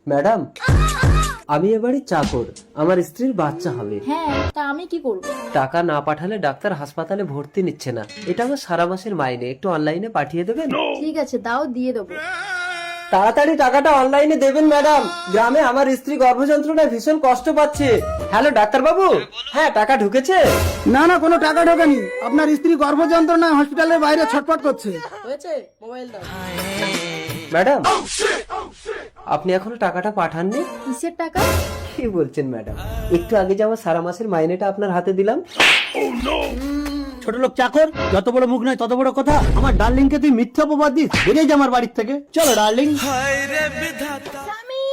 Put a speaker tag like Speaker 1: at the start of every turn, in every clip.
Speaker 1: Madam, আমি এবারে চাকর, আমার স্ত্রীর বাচ্চা হবে।
Speaker 2: হ্যাঁ, তা আমি কি করব?
Speaker 1: টাকা না পাঠালে ডাক্তার হাসপাতালে ভর্তি নিচ্ছে না। এটা আমার সারা মাসের মাইনে, একটু অনলাইনে পাঠিয়ে দেবেন?
Speaker 2: ঠিক আছে, দাও, দিয়ে দেবো।
Speaker 1: তাড়াতাড়ি টাকাটা অনলাইনে দেবেন ম্যাডাম, গ্রামে আমার স্ত্রী গর্ভযন্ত্রণায় ভীষণ কষ্ট পাচ্ছে। হ্যালো ডাক্তার বাবু, হ্যাঁ টাকা ঢুকেছে?
Speaker 3: না না, কোনো টাকা ঢোকেনি। আপনার স্ত্রী গর্ভযন্ত্রণায় হসপিটালের বাইরে ছটফট করছে।
Speaker 2: হয়েছে, মোবাইল দাও।
Speaker 1: ম্যাডাম, আপনি এখনো টাকাটা পাঠাননি?
Speaker 2: কিসের টাকা?
Speaker 1: কি বলছেন ম্যাডাম, একটু আগে যে আমার সারা মাসের মাইনেটা আপনার হাতে দিলাম।
Speaker 3: ছোট লোক চাকর, যত বড় মুখ নয় তত বড় কথা। আমার ডার্লিং কে তুই মিথ্যা অপবাদ দিস। বেরিয়ে যা আমার বাড়ির থেকে। চলো ডার্লিং।
Speaker 2: স্বামী!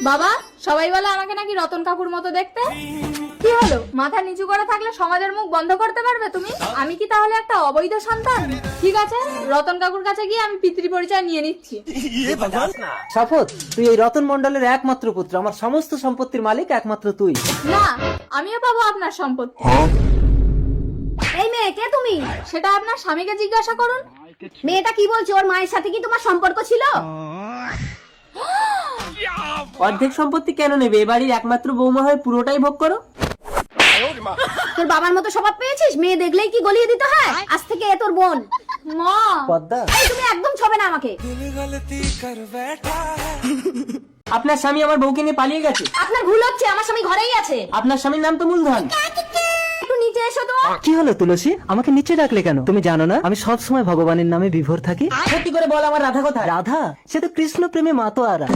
Speaker 2: বাবা, সবাই বলে আমাকে নাকি রতন কাকুর মতো দেখতে। কি হলো, মাথা নিচু করে থাকলে সমাজের মুখ বন্ধ করতে পারবে তুমি? আমি কি তাহলে একটা অবৈধ সন্তান? ঠিক আছে, রতন কাকুর কাছে গিয়ে আমি পিতৃ পরিচয় নিয়ে নিচ্ছি।
Speaker 1: শপথ, তুই এই রতন মন্ডলের একমাত্র পুত্র, আমার সমস্ত সম্পত্তির মালিক একমাত্র তুই।
Speaker 2: না, আমিও পাবো আপনার সম্পত্তি।
Speaker 4: এই মেয়ে, কে তুমি?
Speaker 2: সেটা আপনার স্বামীকে জিজ্ঞাসা করুন।
Speaker 4: মেয়েটা কি বলছে? ওর মায়ের সাথে কি তোমার সম্পর্ক ছিল?
Speaker 1: অর্ধেক সম্পত্তি কেন নেবে? এ বাড়ির একমাত্র বৌমা হয়ে পুরোটাই ভোগ করো।
Speaker 4: তোর বাবার মতো স্বভাব পেয়েছিস? মেয়ে দেখলেই কি গলিয়ে দিতে হয়? আজ থেকে এ তোর বোন।
Speaker 2: মা,
Speaker 1: পদ্মা,
Speaker 4: এই, তুমি একদম ছবে না আমাকে।
Speaker 1: আপনার স্বামী আমার বউকে নিয়ে পালিয়ে গেছে।
Speaker 4: আপনার ভুল হচ্ছে, আমার স্বামী ঘরেই আছে।
Speaker 1: আপনার স্বামীর নাম তো মূলধন।
Speaker 4: একটু নিচে এসো তো।
Speaker 1: কি হলো তুলসী, আমাকে নিচে ডাকলে কেন? তুমি জানো না আমি সব সময় ভগবানের নামে বিভোর থাকি? সত্যি করে বল, আমার রাধা কোথায়? রাধা, সে তো কৃষ্ণ প্রেমে মাতোয়ারা।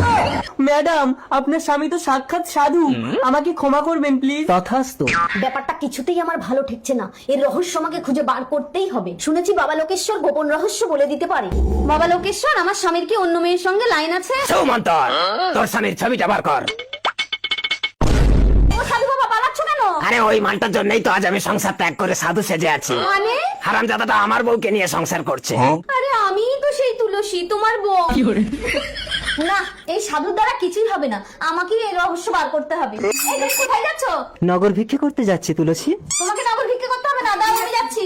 Speaker 1: ম্যাডাম, আপনার স্বামী তো সাক্ষাৎ সাধু, আমাকে ক্ষমা করবেন প্লিজ। তথাস্তু।
Speaker 4: ব্যাপারটা কিছুতেই আমার ভালো ঠেকছে না। এর রহস্য আমাকে খুঁজে বার করতেই হবে। শুনেছি বাবা লোকেশ্বর গোপন রহস্য বলে দিতে পারে। বাবা লোকেশ্বর, আমার স্বামীর কি অন্য মেয়ের সঙ্গে লাইন আছে?
Speaker 5: তোর স্বামীর ছবিটা বার কর।
Speaker 4: ও সাধু বাবা, পালাচ্ছ কেন?
Speaker 5: আরে ওই মালটার জন্যই তো আজ আমি সংসার ত্যাগ করে সাধু সেজে আছি।
Speaker 4: মানে?
Speaker 5: হারামজাদাটা আমার বউকে নিয়ে সংসার করছে।
Speaker 4: আরে আমিই তো সেই তুলসী, তোমার বউ। না, এই সাধুর দ্বারা কিছুই হবে না। আমাকে এই রহস্য বার করতে হবে। এই তুমি কোথায় যাচ্ছ?
Speaker 1: নগর ভিক্ষে করতে যাচ্ছি তুলসী।
Speaker 4: তোমাকে নগর ভিক্ষা করতে হবে না, দাও আমি যাচ্ছি।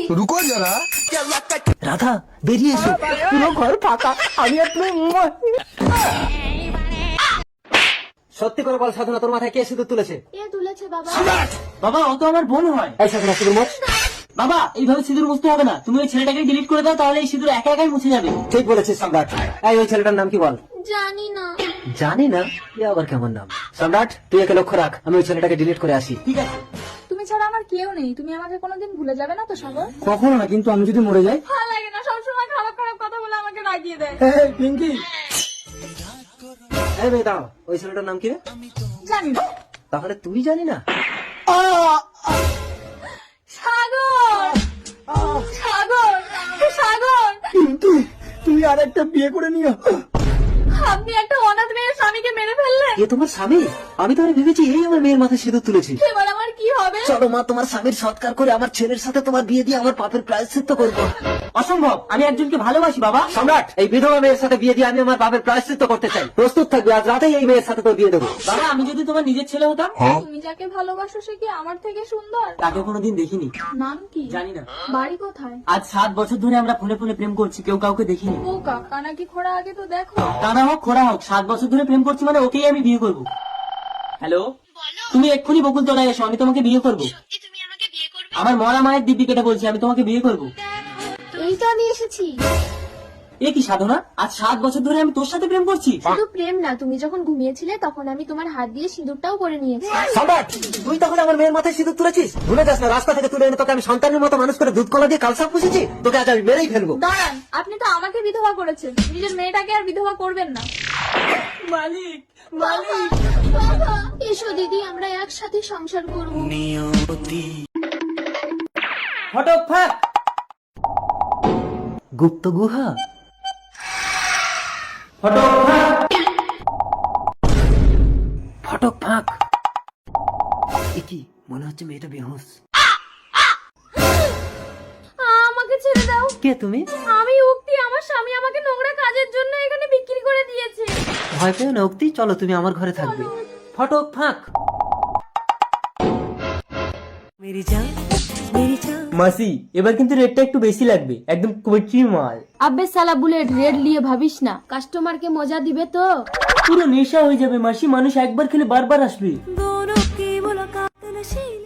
Speaker 1: রাধা, বেরিয়ে এসো, পুরো ঘর ফাঁকা, আমি আপনার। সত্যি করে বল সাধনা, তোর মাথায় কে সিঁদুর তুলেছে?
Speaker 2: কে তুলেছে বাবা?
Speaker 1: বাবা, ও তো আমার বোন হয়। এই সাধনা, সিঁদুর মোছ। বাবা, এইভাবে সিঁদুর মুছতে হবে না, তুমি ওই ছেলেটাকে ডিলিট করে দাও, তাহলে এই সিঁদুর একা একাই মুছে যাবে। ঠিক বলেছিস সম্রাট। এই ওই ছেলেটার নাম কি বল?
Speaker 2: জানি না।
Speaker 1: জানি না? এ আবার কেমন নাম? সম্রাট, তুই একে লক্ষ্য রাখ, আমি ওই ছেলেটাকে ডিলিট করে আসি। ঠিক আছে?
Speaker 2: তুমি ছাড়া আমার কেউ নেই, তুমি আমাকে কোনোদিন ভুলে যাবে না তো সাগর?
Speaker 3: কখনো না, কিন্তু আমি যদি মরে যাই।
Speaker 2: ভালো লাগে না, সবসময় খারাপ খারাপ কথা বলে আমাকে রাগিয়ে দেয়।
Speaker 3: এই পিঙ্কি,
Speaker 1: এই মেয়ে দাও, ওই ছেলেটার নাম কি রে?
Speaker 2: জানি না।
Speaker 1: তাহলে তুই জানি না?
Speaker 2: সাগর, সাগর, সাগর,
Speaker 3: কিন্তু তুমি আর একটা বিয়ে করে নিও।
Speaker 2: আপনি একটা অনাথ মেয়ের স্বামীকে মেরে ফেললেন।
Speaker 1: এ তোমার স্বামী? আমি তো ভেবেছি এই আমার মেয়ের মাথায় সিঁদুর তুলেছি।
Speaker 2: এবার আমার কি হবে?
Speaker 1: চলো মা, তোমার স্বামীর সৎকার করে আমার ছেলের সাথে তোমার বিয়ে দিয়ে আমার পাপের প্রায়শ্চিত্ত করবো। অসম্ভব, আমি একজনকে ভালোবাসি বাবা। সম্রাট, এই বিধবা মেয়ের সাথে বিয়ে দিয়ে আমি আমার পাপের প্রায়শ্চিত্ত করতে চাই। প্রস্তুত থাকবে, আজ রাতেই এই মেয়ের সাথে তো বিয়ে দেবো। বাবা, আমি যদি তোমার নিজের ছেলে হতাম?
Speaker 2: তুমি যাকে ভালোবাসো সে কি আমার থেকে সুন্দর?
Speaker 1: তাকে কোনোদিন দেখিনি।
Speaker 2: নাম কি?
Speaker 1: জানি না।
Speaker 2: বাড়ি কোথায়?
Speaker 1: আজ 7 বছর ধরে আমরা ফুলে ফুলে প্রেম করছি, কেউ কাউকে দেখিনি।
Speaker 2: ও কাকা নাকি খোড়া, আগে তো দেখো।
Speaker 1: টানা হোক খোড়া হোক, 7 বছর ধরে প্রেম করছি মানে ওকেই আমি বিয়ে করবো। হ্যালো, তুমি এক্ষুনি বকুল তলায় এসো, আমি তোমাকে বিয়ে করবো। আমার মরা মায়ের দিব্যি কেটে বলছি, আমি তোমাকে বিয়ে করবো।
Speaker 2: এই তো আমি এসেছি।
Speaker 1: এ কি সাধনা, আজ 7 বছর ধরে আমি তোর সাথে প্রেম করছি।
Speaker 2: শুধু প্রেম না, তুমি যখন ঘুমিয়েছিলে তখন আমি তোমার হাত দিয়ে সিঁদুরটাও করে নিয়েছি।
Speaker 1: সম্রাট, তুই তখন আমার মেয়ের মাথায় সিঁদুর তুলেছিস? ভুলে যাস না, রাস্তা থেকে তুলে এনে তোকে আমি সন্তানের মতো মানুষ করে দুধ কলা দিয়ে কালসা পুষেছি। তোকে আজ আমি মেরেই ফেলবো।
Speaker 2: দাঁড়ান, আপনি তো আমাকে বিধবা করেছেন, নিজের মেয়েটাকে আর বিধবা করবেন না।
Speaker 1: মালিক, মালিক।
Speaker 2: বাবা, এসো দিদি, আমরা একসাথে সংসার করব।
Speaker 1: ফটক ফাঁক। গুপ্ত গুহা। ফটক ফাঁক। ফটক ফাঁক। এ কি, মনে হচ্ছে মেয়েটা বেহুশ।
Speaker 2: আমাকে ছেড়ে দাও।
Speaker 1: কে তুমি?
Speaker 2: আমি উক্তি, আমার স্বামী আমাকে নোংরা কাজের জন্য এখানে বিক্রি করে দিয়েছে।
Speaker 1: ভয় পেও না উক্তি, চলো তুমি আমার ঘরে থাকবে। ফটক ফাঁক। মাসি এবার কিন্তু রেটটা একটু বেশি লাগবে, একদম কোচি মাল।
Speaker 2: আবে সালা বুলেট, রেড নিয়ে ভাবিস না, কাস্টমারকে মজা দিবে তো।
Speaker 1: পুরো নেশা হয়ে যাবে মাসি, মানুষ একবার খেলে বারবার আসবে।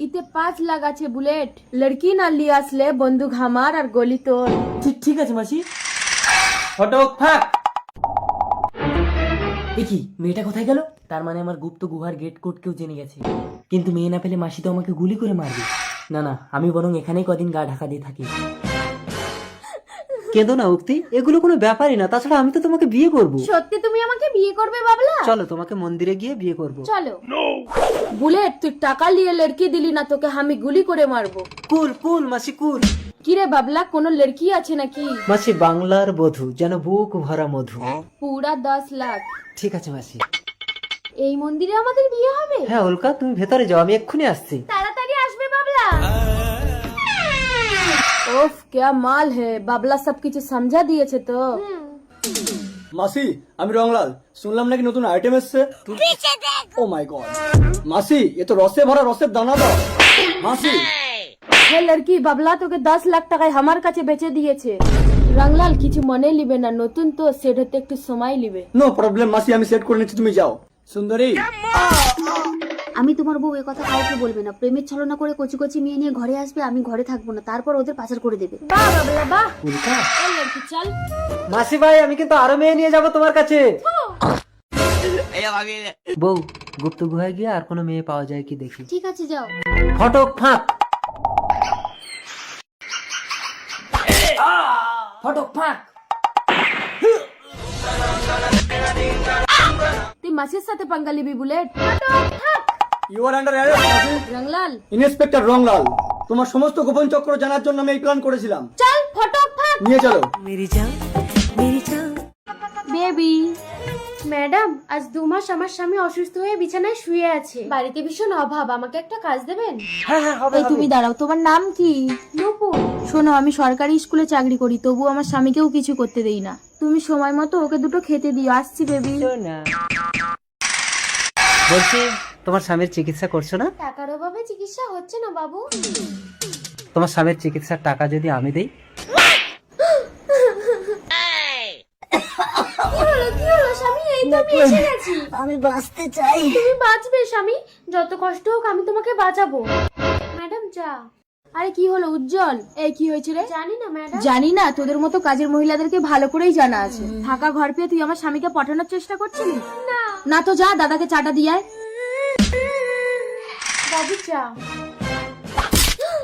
Speaker 2: ইতে 5 লাখ আছে বুলেট, লড়কি না লিয়ে আসলে বন্দুক হামার আর গলি তোর।
Speaker 1: ঠিক আছে মাসি। ফটক ফাক। কি মেয়েটা কোথায় গেল? তার মানে আমার গুপ্ত গুহার গেট কোড কেউ জেনে গেছে, কিন্তু মেয়ে না পেলে মাসি তো আমাকে গুলি করে মারবে। না না, আমি বরং এখানেই কদিন গা ঢাকা দিয়ে থাকি। কেঁদো না উক্তি, এগুলো কোনো ব্যাপারই না, তাছাড়া আমি তো তোমাকে বিয়ে করব।
Speaker 2: সত্যি তুমি আমাকে বিয়ে করবে বাবলা?
Speaker 1: চলো তোমাকে মন্দিরে গিয়ে বিয়ে করব।
Speaker 2: চলো। বুলেট, তুই টাকা নিয়ে লড়কি দিলি না, তোকে আমি গুলি করে মারবো।
Speaker 1: কুল কুল মাসি কুল।
Speaker 2: কিরে বাবলা, কোনো লড়কি আছে নাকি?
Speaker 1: মাসি বাংলার বধূ, যেন বুক ভরা মধু।
Speaker 2: পুরা 10 লাখ।
Speaker 1: ঠিক আছে মাসি।
Speaker 2: এই মন্দিরে আমাদের বিয়ে হবে?
Speaker 1: হ্যাঁ উল্কা, তুমি ভেতরে যাও, আমি এক্ষুনি আসছি।
Speaker 2: তাড়াতাড়ি আসবে বাবলা। ওফ क्या माल है, বাবলা সবকিছু সমঝা দিয়েছে তো।
Speaker 3: মাসি আমি রংলাল, শুনলাম নাকি নতুন আইটেম এসছে। ও মাই গড মাসি, এ তো রসে ভরা রসের দানা দাও। মাসি
Speaker 2: হে লড়কি, বাবলা তোকে 10 লাখ টাকায় আমার কাছে বেচে দিয়েছে। রংলাল কিছু মনে লিবে না, নতুন তো সেট হতে একটু সময় লিবে।
Speaker 3: নো প্রবলেম মাসি, আমি সেট করে নিচ্ছি, তুমি যাও। সুন্দরী
Speaker 4: আমি তোমার বউ এ কথা কাউকে বলবে না। প্রেমের ছলনা করে কচি কচি মেয়ে নিয়ে ঘরে আসবে, আমি ঘরে থাকবো না, তারপর ওদের পাচার করে দেবে।
Speaker 2: বাহ বাবলা বাহ।
Speaker 1: উল্কা
Speaker 2: এ লড়কি চল।
Speaker 1: মাসি ভাই, আমি কিন্তু আরো মেয়ে নিয়ে যাব তোমার কাছে। বউ, গুপ্ত গুহায় গিয়ে আর কোনো মেয়ে পাওয়া যায় কি দেখি।
Speaker 4: ঠিক আছে যাও।
Speaker 1: ফটক ফাঁক। ফটক ফাঁক।
Speaker 2: তুই মাসির সাথে পাঙ্গা লিবি Bullet?
Speaker 3: You are under arrest মাসি।
Speaker 2: রংলাল
Speaker 3: ইন্সপেক্টর রংলাল, তোমার সমস্ত গোপন চক্র জানার জন্য আমি এই প্ল্যান করেছিলাম।
Speaker 2: চল ফটক ফাক।
Speaker 3: নিয়ে চলো।
Speaker 2: বেবি। ম্যাডাম, আজ 2 মাস আমার স্বামী অসুস্থ হয়ে বিছানায় শুয়ে আছে, বাড়িতে ভীষণ অভাব, আমাকে একটা কাজ দেবেন?
Speaker 1: এই
Speaker 2: তুমি দাঁড়াও, তোমার নাম কি? নূপুর। শোনো, আমি সরকারি স্কুলে চাকরি করি, তবু আমার স্বামীকেও কিছু করতে দেই না। তুমি সময় মতো ওকে দুটো খেতে দিও। আসছি বেবি।
Speaker 1: বলছি, তোমার স্বামীর চিকিৎসা করছো না?
Speaker 2: টাকার অভাবে চিকিৎসা হচ্ছে না বাবু।
Speaker 1: তোমার স্বামীর চিকিৎসার টাকা যদি আমি দেই?
Speaker 2: কি হলো স্বামী? এই তো আমি এসে গেছি।
Speaker 4: আমি বাঁচতে চাই।
Speaker 2: তুমি বাঁচবে স্বামী, যত কষ্ট হোক আমি তোমাকে বাঁচাবো। ম্যাডাম চা। আরে কি হলো উজ্জ্বল? এই কি হয়েছে রে? জানি না ম্যাডাম। জানি না? তোদের মতো কাজের মহিলাদেরকে ভালো করেই জানা আছে। ফাঁকা ঘর পেয়ে তুই আমার স্বামীকে পাঠানোর চেষ্টা করছিলি? না না, তো যা দাদাকে চাটা দিয়ে আয়। বাবু চা।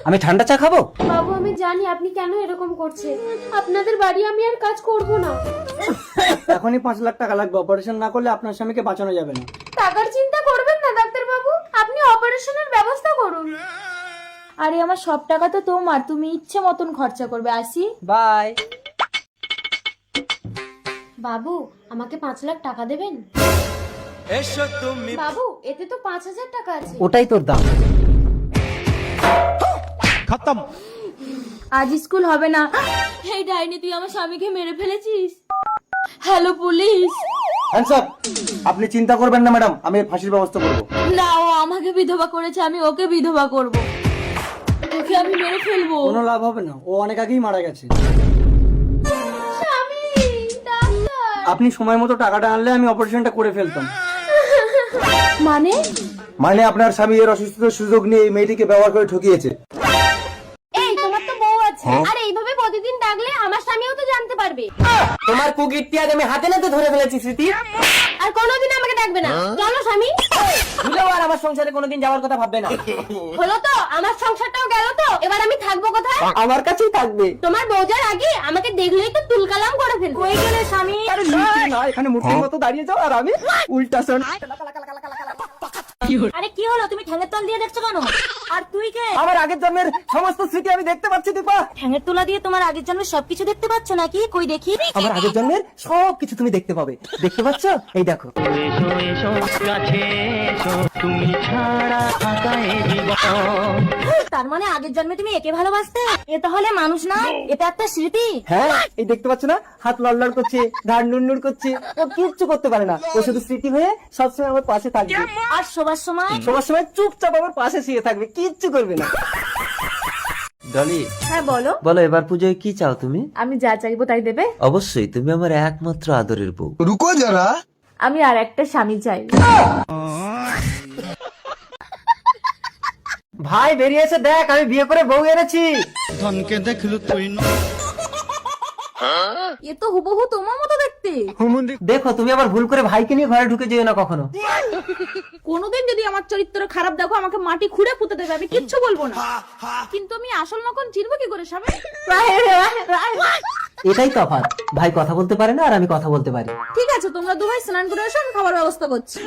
Speaker 1: আমি ঠান্ডা চা খাবো?
Speaker 2: বাবু আমি জানি আপনি কেন এরকম করছেন, আপনাদের বাড়ি আমি আর কাজ করব না।
Speaker 3: এখনই 5 লাখ টাকা লাগবে, অপারেশন না করলে আপনার স্বামীকে বাঁচানো যাবে না।
Speaker 2: টাকার চিন্তা করবেন না ডাক্তার বাবু, আপনি অপারেশনের ব্যবস্থা করুন। আরে আমার সব টাকা তো তোমার, তুমি ইচ্ছে মতন খরচা করবে। আসি।
Speaker 1: বাই।
Speaker 2: বাবু আমাকে 5 লাখ টাকা দেবেন? বাবু এতে তো 5,000 টাকা আছে।
Speaker 1: ওটাই তোর দাম।
Speaker 3: খতম।
Speaker 2: আজ স্কুল হবে না। এই ডাইনি, তুই আমার স্বামীকে মেরে ফেলেছিস। Hello police.
Speaker 3: Hands up. আপনি চিন্তা করবেন না ম্যাডাম, আমি এর ফাঁসির ব্যবস্থা করব।
Speaker 2: না, ও আমাকে বিধবা করেছে, আমি ওকে বিধবা করব। ওকে আমি মেরে ফেলবো।
Speaker 3: কোনো লাভ হবে না, ও অনেক আগেই মারা গেছে।
Speaker 2: স্বামী, ডাক্তার।
Speaker 3: আপনি সময় মতো টাকাটা আনলে আমি অপারেশনটা করে ফেলতাম।
Speaker 2: মানে
Speaker 3: আপনার স্বামী এর অসুস্থতার সুযোগ নিয়ে এই মেয়েটিকে ব্যবহার করে ঠকিয়েছে।
Speaker 2: এই তোমার তো বউ আছে, আর এইভাবে প্রতিদিন ডাকলে আমার স্বামীও তো জানতে পারবে।
Speaker 1: তোমার কুকিরটি আজ আমি হাতে নাতে ধরে ফেলেছি স্মৃতি।
Speaker 2: আর কোনোদিন আমাকে ডাকবে না। চলো স্বামী।
Speaker 1: ভুলেও আর আমার সংসারে কোনোদিন যাওয়ার কথা ভাববে না।
Speaker 2: হলো তো, আমার সংসারটাও গেল তো, এবার আমি থাকবো কোথায়?
Speaker 1: আমার কাছেই থাকবে।
Speaker 2: তোমার বউজার আগে আমাকে দেখলেই তো তুলকালাম করে ফেলবে। কই গেলে স্বামী?
Speaker 1: না, এখানে মূর্তির মতো দাঁড়িয়ে যাও আর আমি উল্টা শোন।
Speaker 2: আরে কি হলো, তুমি ঠ্যাঙের তল দিয়ে দেখছো কেন? আর তুই কে?
Speaker 1: আমার আগের জন্মের সমস্ত স্মৃতি আমি দেখতে পাচ্ছি দীপা।
Speaker 2: ঠ্যাঙের তোলা দিয়ে তোমার আগের জন্মের সবকিছু দেখতে পাচ্ছ নাকি? কই দেখি।
Speaker 1: আমার আগের জন্মের সবকিছু তুমি দেখতে পাবে। দেখতে পাচ্ছ? এই দেখো।
Speaker 2: তার মানে আগের জন্মে তুমি একে ভালোবাসতে? এ তাহলে মানুষ না, এটা একটা স্মৃতি।
Speaker 1: হ্যাঁ, এই দেখতে পাচ্ছ না, হাত লড়লড় করছে, ঘাড় নুড়নুড় করছে, ও কিচ্ছু করতে পারে না। ও শুধু স্মৃতি হয়ে সবসময় আমার পাশে থাকবে।
Speaker 2: আর সবাই
Speaker 4: শোবার সময়?
Speaker 1: সবার সময় চুপচাপ আমার পাশে শুয়ে থাকবে, কিচ্ছু করবে না।
Speaker 6: ডলি,
Speaker 2: হ্যাঁ বলো।
Speaker 6: বলো এবার পুজোয় কি চাও তুমি?
Speaker 2: আমি যা চাইবো তাই দেবে?
Speaker 6: অবশ্যই, তুমি আমার একমাত্র আদরের বউ।
Speaker 2: আমি আর একটা স্বামী চাই।
Speaker 1: ভাই বেরিয়ে এসে দেখ, আমি বিয়ে করে বউ এনেছি।
Speaker 2: এ তো হুবহু তোমার মতো দেখতে।
Speaker 1: দেখো তুমি আবার ভুল করে ভাইকে নিয়ে ঘরে ঢুকে যেও না কখনো।
Speaker 2: কোনোদিন যদি আমার চরিত্র খারাপ দেখো, আমাকে মাটি খুঁড়ে পুঁতে দেবে, আমি কিচ্ছু বলবো না। কিন্তু আমি আসল নকল চিনবো কি করে স্বামী?
Speaker 1: এটাই তফাৎ, ভাই কথা বলতে পারে না আর আমি কথা বলতে পারি।
Speaker 2: ঠিক আছে, তোমরা দু ভাই স্নান করে এসো, আমি খাবার ব্যবস্থা করছি।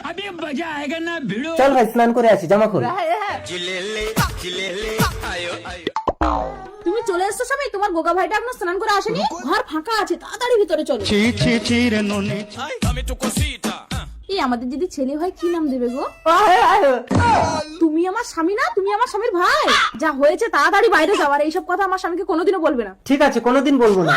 Speaker 1: চল ভাই স্নান করে আসি, জামা খোল।
Speaker 2: তুমি চলে এসছো স্বামী, তোমার গোগা ভাইটা এখনো স্নান করে আসেনি, ঘর ফাঁকা আছে, তাড়াতাড়ি ভিতরে চলো। এই আমাদের যদি ছেলে হয় কি নাম দেবে গো? তুমি আমার স্বামী না, তুমি আমার স্বামীর ভাই। যা হয়েছে তাড়াতাড়ি বাইরে যাও, আর এইসব কথা আমার স্বামীকে কোনোদিনও বলবে না।
Speaker 1: ঠিক আছে, কোনোদিন বলবো না।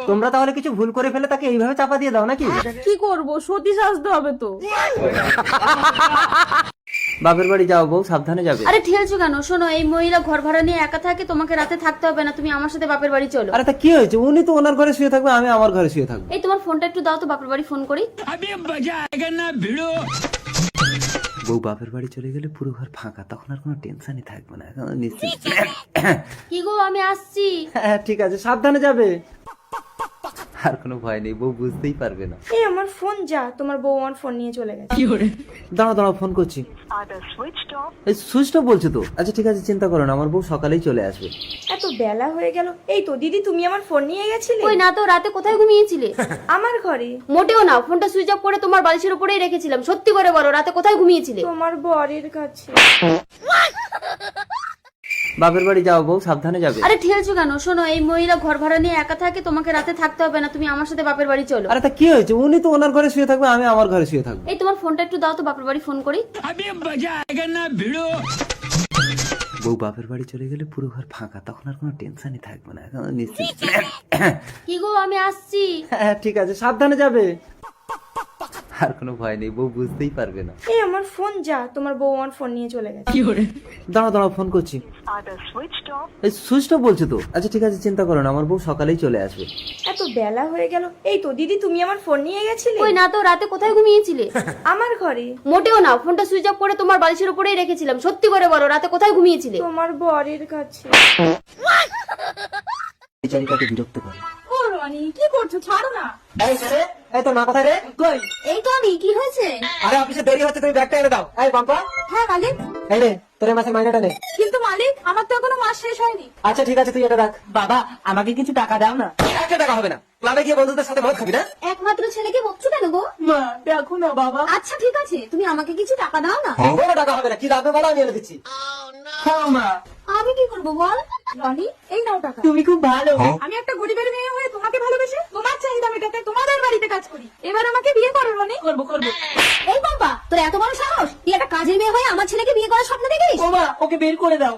Speaker 1: তোমরা তাহলে কিছু ভুল করে ফেলে তাকে এইভাবে চাপা দিয়ে দাও নাকি?
Speaker 2: কি করব, সতী সাজতে হবে তো।
Speaker 6: বাপের বাড়ি যাও বউ, সাবধানে যাবে।
Speaker 4: আরে ঠেলছো কেন? শোনো, এই মহিলা ঘর ভাড়া নিয়ে একা থাকে, তোমাকে রাতে থাকতে হবে না, তুমি আমার সাথে বাপের বাড়ি চলো।
Speaker 1: আরে তা কি হয়েছে, উনি তো ওনার ঘরে শুয়ে থাকবে, আমি আমার ঘরে শুয়ে থাকবো।
Speaker 4: এই তোমার ফোনটা একটু দাও তো, বাপের বাড়ি ফোন করি।
Speaker 6: বউ বাপের বাড়ি চলে গেলে পুরো ঘর ফাঁকা, তখন আর কোনো টেনশনই থাকবে না, এখন নিশ্চিন্ত।
Speaker 4: কি গো, আমি আসছি।
Speaker 1: হ্যাঁ ঠিক আছে, সাবধানে যাবে।
Speaker 6: আর কোনো ভয় নেই, বউ বুঝতেই পারবে না।
Speaker 2: এই আমার ফোন যা, তোমার বউ আমার ফোন নিয়ে চলে গেছে।
Speaker 1: দাঁড়াও দাঁড়াও, ফোন করছি। এই সুইচ অফ বলছো তো? আচ্ছা ঠিক আছে, চিন্তা করো না, আমার বউ সকালেই চলে আসবে।
Speaker 2: এত বেলা হয়ে গেল। এই তো দিদি, তুমি আমার ফোন নিয়ে গেছিলে?
Speaker 4: ওই না তো, রাতে কোথায় ঘুমিয়েছিলে?
Speaker 2: আমার ঘরে।
Speaker 4: মোটেও না, ফোনটা সুইচ অফ করে তোমার বালিশের উপরেই রেখেছিলাম। সত্যি করে বলো, রাতে কোথায় ঘুমিয়েছিলে?
Speaker 2: তোমার বরের কাছে।
Speaker 6: বাপের বাড়ি যাও বউ, সাবধানে যাবে।
Speaker 4: আরে ঠেলছো কেন? শোনো, এই মহিলা ঘর ভাড়া নিয়ে একা থাকে, তোমাকে রাতে থাকতে হবে না, তুমি আমার সাথে বাপের বাড়ি চলো।
Speaker 1: আরে তা কি হয়েছে, উনি তো ওনার ঘরে শুয়ে থাকবে, আমি আমার ঘরে শুয়ে থাকবো।
Speaker 4: এই তোমার ফোনটা একটু দাও তো, বাপের বাড়ি ফোন করি।
Speaker 6: বউ বাপের বাড়ি চলে গেলে পুরো ঘর ফাঁকা, তখন আর কোনো টেনশনই থাকবে না, এখন নিশ্চিন্ত।
Speaker 4: কি গো, আমি আসছি।
Speaker 1: হ্যাঁ ঠিক আছে, সাবধানে যাবে।
Speaker 6: আর কোনো ভয় নেই, বউ বুঝতেই পারবে না।
Speaker 2: এই আমার ফোন যা, তোমার বউ আমার ফোন নিয়ে চলে গেছে।
Speaker 1: দাঁড়াও দাঁড়াও, ফোন করছি। এই সুইচ অফ বলছো তো? আচ্ছা ঠিক আছে, চিন্তা করো না, আমার বউ সকালেই চলে আসবে।
Speaker 2: এত বেলা হয়ে গেল। এই তো দিদি, তুমি আমার ফোন নিয়ে গেছিলে?
Speaker 4: ওই না তো, রাতে কোথায় ঘুমিয়েছিলে?
Speaker 2: আমার ঘরে।
Speaker 4: মোটেও না, ফোনটা সুইচ অফ করে তোমার বালিশের উপরেই রেখেছিলাম। সত্যি করে বলো, রাতে কোথায় ঘুমিয়েছিলে?
Speaker 2: তোমার বরের কাছে।
Speaker 1: এই চারিটাকে বিরক্ত করে।
Speaker 2: ও রনি, কি করছো? ছাড়ো না।
Speaker 1: এই ছেলে, এই তো না কোথায় রে? কই?
Speaker 4: এই তো আমি। কি হয়েছে?
Speaker 1: আরে অফিসে দেরি হচ্ছে, তুমি ব্যাগটা এনে দাও। এই বাম্পা,
Speaker 2: হ্যাঁ মালিক।
Speaker 1: এই রে তোর এই মাসের মাইনেটা নে।
Speaker 2: কিন্তু মালিক, আমার তো এখনো মাস শেষ হয়নি।
Speaker 1: আচ্ছা ঠিক আছে, তুই এটা রাখ। বাবা, আমাকে কিছু টাকা দাও না। একটা টাকা হবে না, ক্লাবে গিয়ে বন্ধুদের সাথে মদ খাবি না?
Speaker 4: একমাত্র ছেলেকে বকছো কেন গো?
Speaker 1: মা দেখো না বাবা।
Speaker 4: আচ্ছা ঠিক আছে, তুমি আমাকে কিছু টাকা দাও না।
Speaker 1: কোনো টাকা হবে না, কি লাগবে বলো, আমি এনে দিচ্ছি। হ্যাঁ মা।
Speaker 4: আমি কি করবো বল?
Speaker 2: রনি, এই নাও টাকা।
Speaker 1: তুমি খুব ভালো।
Speaker 2: আমি একটা গরিবের মেয়ে হয়ে তোমাকে ভালোবেসে তোমার চাহিদা মেটাতে তোমাদের বাড়িতে কাজ করি। এবার আমাকে বিয়ে করো রনি।
Speaker 1: করবো করবো।
Speaker 4: এই বাবা, তোর এত বড় সাহস, তুই একটা কাজের মেয়ে হয়ে আমার ছেলেকে বিয়ে করার স্বপ্ন দেখিস?
Speaker 1: ও মা, ওকে বের করে দাও।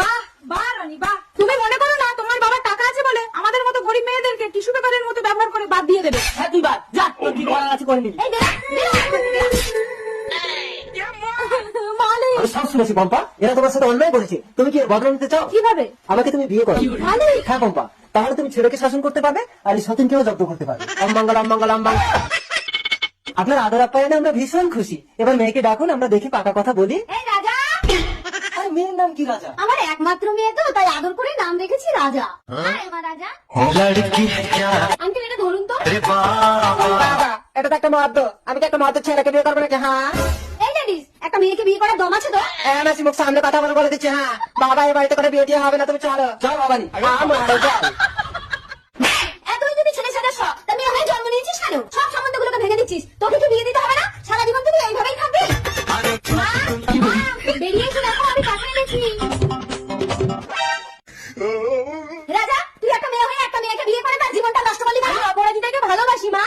Speaker 2: বাহ বাহ রনি বাহ। তুমি মনে করো না তোমার বাবার টাকা আছে বলে আমাদের মতো গরিব মেয়েদেরকে টিস্যু পেপারের মতো ব্যবহার করে বাদ দিয়ে দেবে।
Speaker 1: হ্যাঁ তুই বাদ যা, তোর কি করার আছে করে নিবি।
Speaker 4: এই বেরা, মালিক।
Speaker 1: আমি সব শুনেছি পম্পা, এরা তোমার সাথে অন্যায় করেছে। তুমি কি এর বদলা নিতে চাও?
Speaker 4: কিভাবে?
Speaker 1: আমাকে তুমি বিয়ে করো। হ্যাঁ পম্পা, তাহলে তুমি ছেলেকে শাসন করতে পারবে আর এই সতীনকেও জব্দ করতে পারবে। অম্বাঙ্গল অম্বাঙ্গল অম্বাঙ্গল। আপনার আদর আপ্যায়নে আমরা ভীষণ খুশি। এবার মেয়েকে ডাকুন, আমরা দেখি পাকা কথা বলি।
Speaker 4: এই রাজা।
Speaker 1: আরে মেয়ের নাম কি রাজা?
Speaker 4: আমার একমাত্র মেয়ে তো, তাই আদর করে নাম রেখেছি রাজা। আরে মা রাজা। আঙ্কেল এটা ধরুন তো।
Speaker 1: বাবা, এটা তো একটা মদ্য। আমি কি একটা মদ্য ছেলেকে বিয়ে করবো নাকি? হ্যাঁ
Speaker 4: এই লেডিস, একটা মেয়েকে বিয়ে করার দম আছে তো?
Speaker 1: মাসি, মুখ সামনে কথা বলে দিচ্ছি। হ্যাঁ বাবা, এই বাড়িতে করে বিয়ে দিয়ে হবে না, তুমি চলো। চল বাবা নি।
Speaker 4: এতই যদি ছেলে ছেলে শখ, তা মেয়ে হয়ে জন্ম নিয়েছিস কেন? সব সম্বন্ধগুলোকে ভেঙে দিচ্ছিস। তোকে কি বিয়ে দিতে হবে না? সারা জীবন তুই এইভাবেই থাকবি। মা, বেরিয়ে এসে দেখো, আমি টাকা এনেছি। রাজা, তুই একটা মেয়ে হয়ে একটা মেয়েকে বিয়ে করে তার জীবনটা নষ্ট করলি কেন? অপরাধীটাকে ভালোবাসি মা।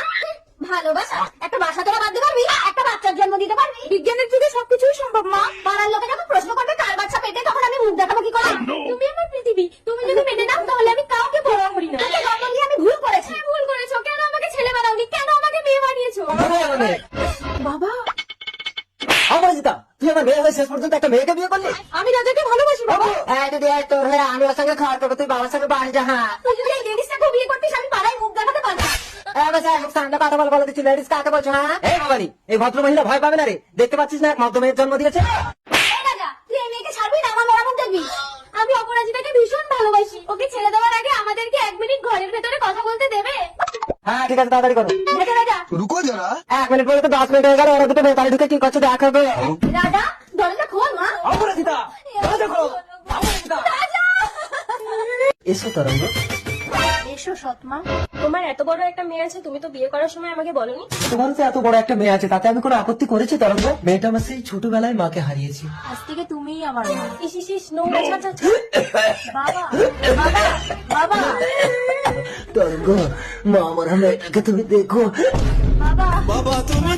Speaker 4: ভালোবাসা? একটা বাসা তোরা বাঁধতে পারবি? একটা বাচ্চার জন্ম দিতে পারবি?
Speaker 2: বিজ্ঞানের যুগে সবকিছুই সম্ভব মা।
Speaker 4: পাড়ার লোকে যখন প্রশ্ন করবে কার বাচ্চা পেটে, তখন আমি মুখ দেখাবো কি করে? তুমি আমার পৃথিবী, তুমি যদি মেনে নাও তাহলে আমি কাউকে বড় করি না। তোকে জন্ম দিয়ে আমি ভুল করেছি। ভুল করেছো? কেন আমাকে ছেলে বানাওনি? কেন আমাকে মেয়ে বানিয়েছো? বাবা,
Speaker 1: একটা মেয়েকে বিয়ে করলি?
Speaker 4: আমি রাজাকে ভালোবাসি বাবা।
Speaker 1: যদি তোর হয়ে আমি ওর সঙ্গে খাওয়ার করবো, তুই বাবার সঙ্গে বাড়ি যা। হ্যাঁ
Speaker 4: তুই যদি এই লেডিসটাকে বিয়ে করতিস আমি পাড়ায় মুখ দেখাতে পারতাম।
Speaker 1: কথা বলে দিচ্ছি, লেডিস কাকে বলছো? হ্যাঁ এই বাবানি, এই ভদ্র মহিলা ভয় পাবে না রে, দেখতে পাচ্ছিস না এক মদ্য মেয়ের জন্ম দিয়েছে।
Speaker 4: এই রাজা, তুই এই মেয়েকে ছাড়বি না, আমার মরামত দেখবি। আমি অপরাজিতাকে ভীষণ ভালোবাসি, ওকে ছেড়ে দেওয়ার আগে আমাদেরকে 1 মিনিট ঘরের ভেতরে কথা বলতে দেবে?
Speaker 1: হ্যাঁ ঠিক আছে, তাড়াতাড়ি করো।
Speaker 4: রাজা রাজা
Speaker 1: 1 মিনিট বলে তো 10 মিনিট হয়ে গেল, ওরা দুটো বেতালি ঢুকে কি করছে দেখা হবে।
Speaker 4: রাজা দরজা খোল মা।
Speaker 1: অপরাজিতা, দরজা খোলো।
Speaker 4: রাজা
Speaker 1: এসো তরঙ্গ।
Speaker 4: এসো সৎমা। তোমার এত বড় একটা মেয়ে আছে, তুমি তো বিয়ে করার সময় আমাকে বলোনি।
Speaker 1: তোমার তো এত বড় একটা মেয়ে আছে, তাতে আমি কোনো আপত্তি করেছি তরঙ্গ? মেয়েটা আমার সেই ছোটবেলায় মাকে হারিয়েছি।
Speaker 4: আজ থেকে তুমিই আমার মা। ইস ইস ইস, নোংরা ছাঁচা। বাবা বাবা বাবা
Speaker 1: তরঙ্গ, মা আমার মেয়েটাকে তুমি দেখো।
Speaker 4: বাবা তুমি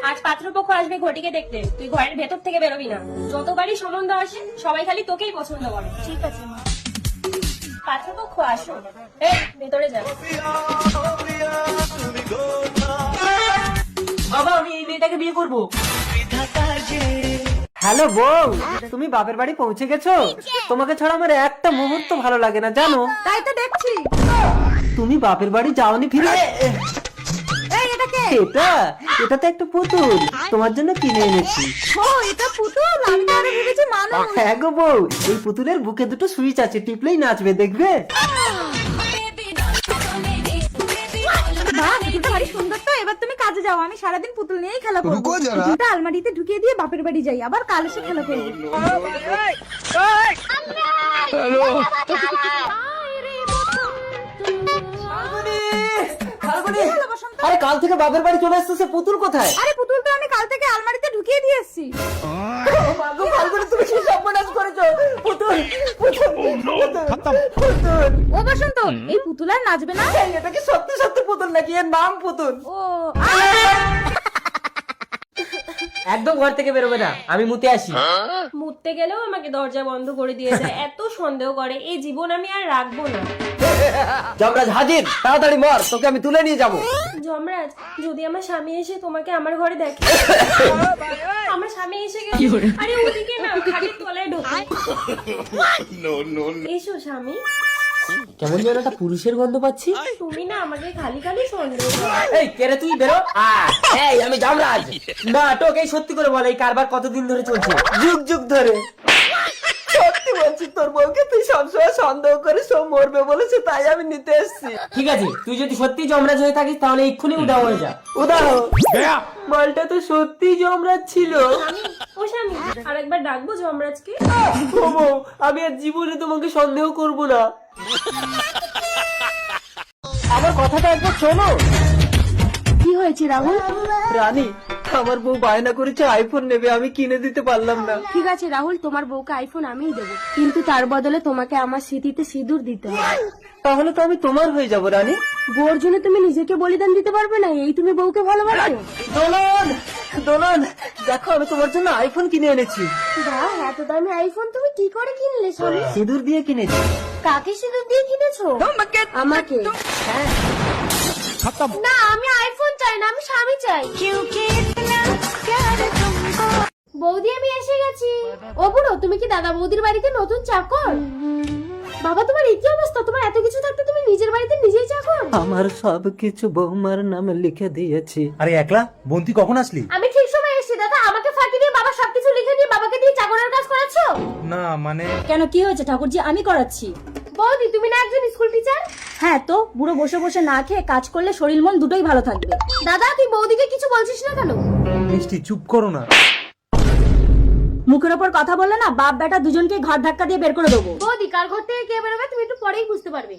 Speaker 4: আজ পাত্রপক্ষ আসবে ঘটিকে দেখতে, তুই ঘরের ভেতর থেকে বেরোবি না। যতবারই সম্বন্ধ আসে সবাই খালি তোকেই পছন্দ করে। ঠিক আছে মা। পাত্রপক্ষ আসো, এই ভেতরে যা।
Speaker 1: বাবা আমি এই মেয়েটাকে বিয়ে করবো। হ্যালো বউ, তুমি বাপের বাড়ি পৌঁছে গেছো? তোমাকে ছাড়া আমার একটা মুহূর্ত ভালো লাগে না জানো।
Speaker 2: তাই তো দেখছি।
Speaker 1: তুমি বাপের বাড়ি যাওনি ফিরে?
Speaker 2: এই এটা কে?
Speaker 1: এটা তো একটা পুতুল, তোমার জন্য কিনে এনেছি।
Speaker 2: ও এটা পুতুল, আমি তো আরে ভেবেছি মানুষ।
Speaker 1: হ্যাঁ গো বউ, এই পুতুলের বুকে দুটো সুইচ আছে, টিপলেই নাচবে, দেখবে?
Speaker 2: বাহ, পুতুলটা ভারী সুন্দর তো। এবার তুমি কাজে যাও, আমি সারাদিন পুতুল নিয়েই খেলা করবো। পুতুলটা আলমারিতে ঢুকিয়ে দিয়ে বাপের বাড়ি যাই, আবার কাল এসে খেলা করবো।
Speaker 1: আরে কাল থেকে বাপের বাড়ি চলে আসতেছে, পুতুল কোথায়?
Speaker 2: আরে পুতুল তো আমি কাল থেকে আলমারিতে ঢুকিয়ে দিয়ে এসেছি।
Speaker 1: তুমি কি সর্বনাশ করেছো? পুতুল পুতুল পুতুল।
Speaker 2: ও বসন্ত, এই পুতুল আর নাচবে না?
Speaker 1: এটা কি সত্যি সত্যি পুতুল নাকি? এর নাম পুতুল।
Speaker 2: ও
Speaker 1: একদম ঘর থেকে বেরোবে না, আমি মুতে আসি।
Speaker 4: মুততে গেলেও আমাকে দরজা বন্ধ করে দিয়ে যায়, এত সন্দেহ করে। এই জীবন আমি আর রাখবো না।
Speaker 1: যমরাজ হাজির, তাড়াতাড়ি মর, তোকে আমি তুলে নিয়ে যাবো।
Speaker 4: যমরাজ, যদি আমার স্বামী এসে তোমাকে আমার ঘরে দেখে? আমার স্বামী এসে গেছে। আরে ওদিকে না, খাটের তলায় ঢোকে। এসো স্বামী।
Speaker 1: কেমন যেন একটা পুরুষের গন্ধ পাচ্ছি।
Speaker 4: তুমি না আমাকে খালি খালি সন্দেহ করো।
Speaker 1: এই কেরে তুই বেরো। এই আমি যমরাজ। না তোকে সত্যি করে বল, এই কারবার কতদিন ধরে চলছে? যুগ যুগ ধরে। সত্যি বলছি, তোর বউকে তুই সবসময় সন্দেহ করে সব মরবে বলেছে, তাই আমি নিতে এসেছি। ঠিক আছে, তুই যদি সত্যি যমরাজ হয়ে থাকিস তাহলে এক্ষুনি উদাও হয়ে যা। উদাও। মালটা তো সত্যি যমরাজ ছিল।
Speaker 4: ও স্বামী, আরেকবার ডাকবো যমরাজকে?
Speaker 1: ও বউ, আমি আর জীবনে তোমাকে সন্দেহ করব না। আমার কথাটা একবার শোনো।
Speaker 2: কি হয়েছে রাহুল?
Speaker 1: রানী, আমার বউ বায়না করেছে আইফোন নেবে, আমি কিনে দিতে পারলাম না।
Speaker 4: ঠিক আছে রাহুল, তোমার বউকে আইফোন আমিই দেবো, কিন্তু তার বদলে তোমাকে আমার স্মৃতিতে সিঁদুর দিতে হবে।
Speaker 1: তাহলে তো আমি তোমার হয়ে যাব রানী।
Speaker 4: বউর জন্য তুমি নিজেকে বলিদান দিতে পারবে না? এই তুমি বউকে ভালোবাসো?
Speaker 1: দোলন দোলন, দেখো আমি তোমার জন্য আইফোন কিনে এনেছি।
Speaker 4: বাহ, এত দামি আইফোন তুমি কি করে কিনলে স্বামী?
Speaker 1: সিঁদুর দিয়ে কিনেছি।
Speaker 4: কাকে সিঁদুর দিয়ে কিনেছো? আমাকে? না, আমি আইফোন চাই না, আমি স্বামী চাই। বৌদি আমি এসে গেছি। ও বুড়ো, তুমি কি দাদা বৌদির বাড়িতে নতুন চাকর? বাবা তোমার এই কি অবস্থা? তোমার এত কিছু থাকতে তুমি নিজের বাড়িতে নিজেই চাকর?
Speaker 1: আমার সব কিছু বৌমার নামে লিখে দিয়েছি।
Speaker 7: আরে একলা বন্তি কখন আসলি?
Speaker 4: আমি ঠিক সময় এসেছি দাদা, আমাকে ফাঁকি দিয়ে বাবা সবকিছু লিখে দিয়ে বাবাকে দিয়ে চাকরের কাজ করাচ্ছো?
Speaker 7: না মানে
Speaker 2: কেন, কি হয়েছে ঠাকুরজি? আমি করাচ্ছি।
Speaker 4: বৌদি তুমি না একজন স্কুল টিচার?
Speaker 2: হ্যাঁ তো, বুড়ো বসে বসে না খেয়ে কাজ করলে শরীর মন দুটোই ভালো থাকবে।
Speaker 4: দাদা তুই বৌদিকে কিছু বলছিস না কেন?
Speaker 7: মিষ্টি চুপ করো না।
Speaker 2: মুখের ওপর কথা বললে না, বাপ বেটা দুজনকে ঘর ধাক্কা দিয়ে বের করে দেবো।
Speaker 4: বৌদি কার ঘর থেকে কে বেরোবে তুমি একটু পরেই বুঝতে পারবে।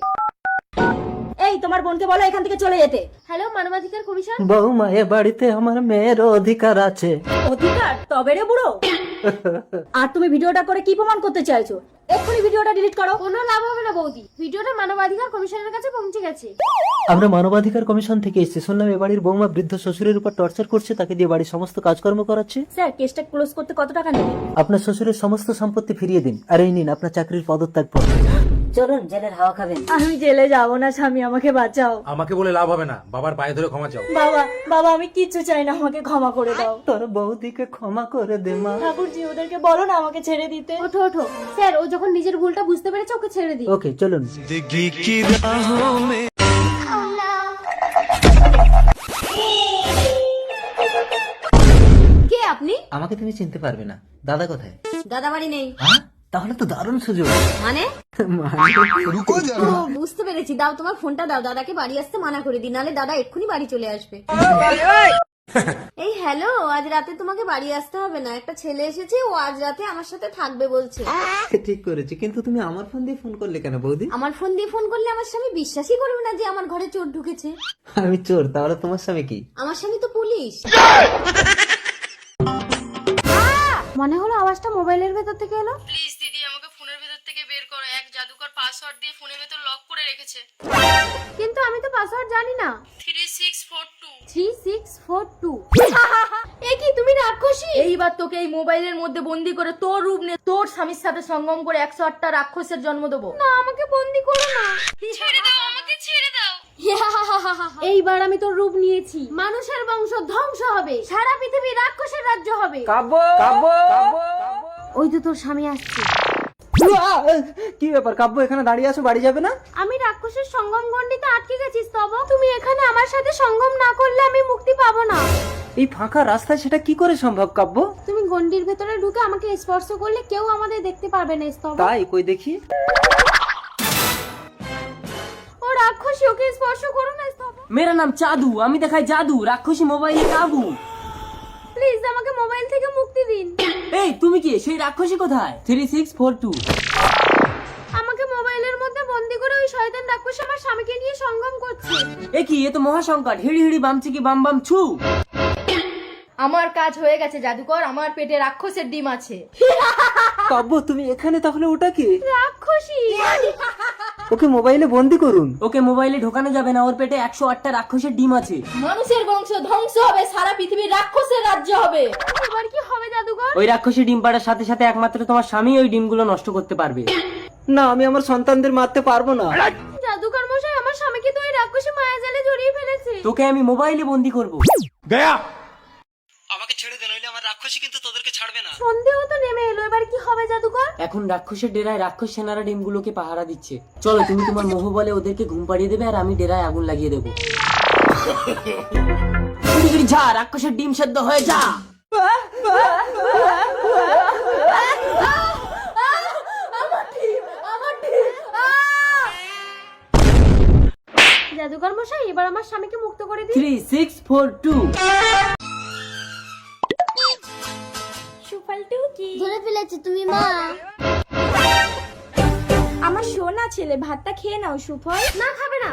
Speaker 2: এই তোমার বোনকে বলো এখান থেকে চলে যেতে।
Speaker 4: হ্যালো মানবাধিকার কমিশন।
Speaker 1: বৌমা, এ বাড়িতে আমার মেয়ের অধিকার আছে।
Speaker 2: অধিকার? তবে রে বুড়ো। আর তুমি ভিডিওটা করে কি প্রমাণ করতে চাইছো? এক্ষুনি ভিডিওটা ডিলিট করো।
Speaker 4: কোনো লাভ হবে না বৌদি, ভিডিওটা মানবাধিকার কমিশনের কাছে পৌঁছে গেছে।
Speaker 1: আমরা মানবাধিকার কমিশন থেকে এসেছি, শুনলাম এ বাড়ির বৌমা বৃদ্ধ শ্বশুরের উপর টর্চার করছে, তাকে দিয়ে বাড়ির সমস্ত কাজকর্ম করাচ্ছে।
Speaker 2: স্যার, কেসটা ক্লোজ করতে কত টাকা নেবে?
Speaker 1: আপনার শ্বশুরের সমস্ত সম্পত্তি ফিরিয়ে দিন, আর এই নিন আপনার চাকরির পদত্যাগ পত্র। চলুন জেলের হাওয়া খাবেন।
Speaker 8: আমি জেলে যাব না স্বামী, আমাকে বাঁচাও।
Speaker 7: আমাকে বলে লাভ হবে না, বাবার পায়ে ধরে ক্ষমা চাও।
Speaker 8: বাবা বাবা আমি কিচ্ছু চাই না, আমাকে ক্ষমা করে দাও।
Speaker 1: তোর বৌদিকে ক্ষমা করে দে মা।
Speaker 8: ঠাকুরজি ওদেরকে বলো না আমাকে ছেড়ে দিতে।
Speaker 2: ওঠো ওঠো স্যার, ও যখন নিজের ভুলটা বুঝতে পেরেছে ওকে ছেড়ে দিই।
Speaker 1: ওকে চলুন।
Speaker 4: কে আপনি?
Speaker 6: আমাকে তুমি চিনতে পারবে না। দাদা কোথায়?
Speaker 4: দাদা বাড়ি নেই।
Speaker 6: হ্যাঁ, তাহলে তো দারুণ সুযোগ।
Speaker 4: মানে? ও বুঝতে পেরেছি, দাও তোমার ফোনটা দাও, দাদাকে বাড়ি আসতে মানা করে দিই, নালে দাদা এক্ষুনি বাড়ি চলে আসবে। এই হ্যালো, আজ রাতে তোমাকে বাড়ি আসতে হবে না, একটা ছেলে এসেছে, ও আজ রাতে আমার সাথে থাকবে বলছে।
Speaker 6: ঠিক করেছি, কিন্তু তুমি আমার ফোন দিয়ে ফোন করলে কেন বৌদি?
Speaker 4: আমার ফোন দিয়ে ফোন করলে আমার স্বামী বিশ্বাসই করবে না যে আমার ঘরে চোর ঢুকেছে।
Speaker 6: আমি চোর, তাহলে তোমার স্বামী কি?
Speaker 4: আমার স্বামী তো পুলিশ।
Speaker 2: মনে হলো আওয়াজটা মোবাইলের ভেতর থেকে এলো।
Speaker 9: প্লিজ দিদি, আমাকে ফোনের ভেতর থেকে বের করো। এক জাদুকর পাসওয়ার্ড দিয়ে ফোনের ভেতর লক করে রেখেছে।
Speaker 2: কিন্তু আমি তো পাসওয়ার্ড জানি না।
Speaker 9: 3642।
Speaker 2: 3642। এ কি তুমি রাক্ষসী? এইবার তোকে এই মোবাইলের মধ্যে বন্দি করে তোর রূপ নিয়ে তোর স্বামীর সাথে সঙ্গম করে 108টা রাক্ষসের জন্ম দেবো। না আমাকে বন্দি করো না,
Speaker 9: ছেড়ে দাও আমাকে, ছেড়ে দাও।
Speaker 2: এইবার আমি তোর রূপ নিয়েছি, মানুষের বংশ ধ্বংস হবে, সারা পৃথিবী রাক্ষসের রাজ্য হবে।
Speaker 1: কাব্য কাব্য
Speaker 2: ওই তো তোর স্বামী আসছে।
Speaker 1: কি ব্যাপার কাব্য, এখানে দাঁড়িয়ে আছো, বাড়ি যাবে না?
Speaker 2: আমি রাক্ষসের সঙ্গম গণ্ডিতে আটকে গেছি স্তব। তুমি এখানে আমার সাথে সঙ্গম না করলে আমি মুক্তি পাবো না।
Speaker 1: এই ফাঁকা রাস্তায় সেটা কি করে সম্ভব কাব্য?
Speaker 2: তুমি গণ্ডির ভেতরে ঢুকে আমাকে স্পর্শ করলে কেউ আমাদের দেখতে পারবে না স্তব।
Speaker 1: তাই কই দেখি।
Speaker 2: ও রাক্ষসী, ওকে স্পর্শ করো না স্তব।
Speaker 1: মেরা নাম চাদু, আমি দেখাই জাদু, রাক্ষসী মোবাইলে কাবু।
Speaker 2: প্লিজ আমাকে মোবাইল থেকে মুক্তি দিন।
Speaker 1: এই তুমি কি সেই রাক্ষসী কোথায়? 3642।
Speaker 2: আমাকে মোবাইলের মধ্যে বন্দি করে ওই শয়তান রাক্ষস আমার স্বামীকে নিয়ে সঙ্গম করছে।
Speaker 1: এ কি, এ তো মহাসংকট। হিড়ি হিড়ি বামচি কি বাম বাম ছু।
Speaker 2: আমার কাজ হয়ে গেছে জাদুকর, আমার পেটে রাক্ষসের ডিম আছে।
Speaker 1: কাব্য তুমি এখানে, তাহলে ওটা কি?
Speaker 2: রাক্ষসী।
Speaker 1: ওকে মোবাইলে বন্দি করুন। ওকে মোবাইলে ঢোকানো যাবে না, ওর পেটে 108টা রাক্ষসের ডিম আছে।
Speaker 2: মানুষের বংশ ধ্বংস হবে, সারা পৃথিবীর রাক্ষসের রাজ্য হবে। এবার কি হবে জাদুকর?
Speaker 1: ওই রাক্ষসী ডিম পাড়ার সাথে সাথে একমাত্র তোমার স্বামী ওই ডিমগুলো নষ্ট করতে পারবে। না, আমি আমার সন্তানদের মারতে পারবো না।
Speaker 2: জাদুকর মশাই, আমার স্বামীকে তো ওই রাক্ষসী মায়াজালে জড়িয়ে ফেলেছে।
Speaker 1: তোকে আমি মোবাইলে বন্দি করব।
Speaker 7: গয়া
Speaker 1: আমাকে ছেড়ে দে, নইলে আমার রাক্ষসী কিন্তু তোদেরকে ছাড়বে না।
Speaker 2: সন্দেহ তো নেমে এলো, এবার কি হবে জাদুকর?
Speaker 1: এখন রাক্ষসের ডেরায় রাক্ষস সেনারা ডিমগুলোকে পাহারা দিচ্ছে। চলো, তুমি তোমার মোহ বলে ওদেরকে ঘুম পাড়িয়ে দেবে, আর আমি ডেরায় আগুন লাগিয়ে দেবো। যা, রাক্ষসের ডিম সেদ্ধ হয়ে যা।
Speaker 2: জাদুকর মশাই, এবার আমার স্বামীকে মুক্ত করে দিন।
Speaker 1: 3642।
Speaker 2: সুফলটু কি
Speaker 4: ধরে ফেলেছি তুমি মা।
Speaker 8: আমার সোনা ছেলে, ভাতটা খেয়ে নাও। সুফল
Speaker 2: না খাবে না।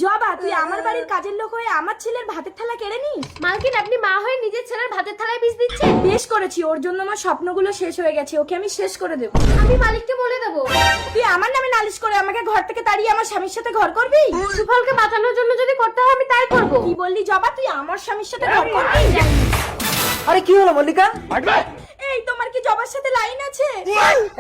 Speaker 8: জবা, তুই আমার বাড়ির কাজের লোক হয়ে আমার ছেলের ভাতের থালা কেড়ে নিস?
Speaker 2: মালকিন, আপনি মা হয়ে নিজের ছেলের ভাতের থালায় বিষ দিচ্ছেন।
Speaker 8: বেশ করেছি, ওর জন্য আমার স্বপ্নগুলো শেষ হয়ে গেছে, ওকে আমি শেষ করে দেবো।
Speaker 2: আমি মালিককে বলে দেবো।
Speaker 8: তুই আমার নামে নালিশ করে আমাকে ঘর থেকে তাড়িয়ে আমার স্বামীর সাথে ঘর করবি?
Speaker 2: সুফলকে বাঁচানোর জন্য যদি করতে হয় আমি তাই করব।
Speaker 8: কি বললি জবা, তুই আমার স্বামীর সাথে ঘর করবি?
Speaker 1: আরে কি হলো মল্লিকা?
Speaker 8: এই তোমার কি জবার সাথে লাইন আছে?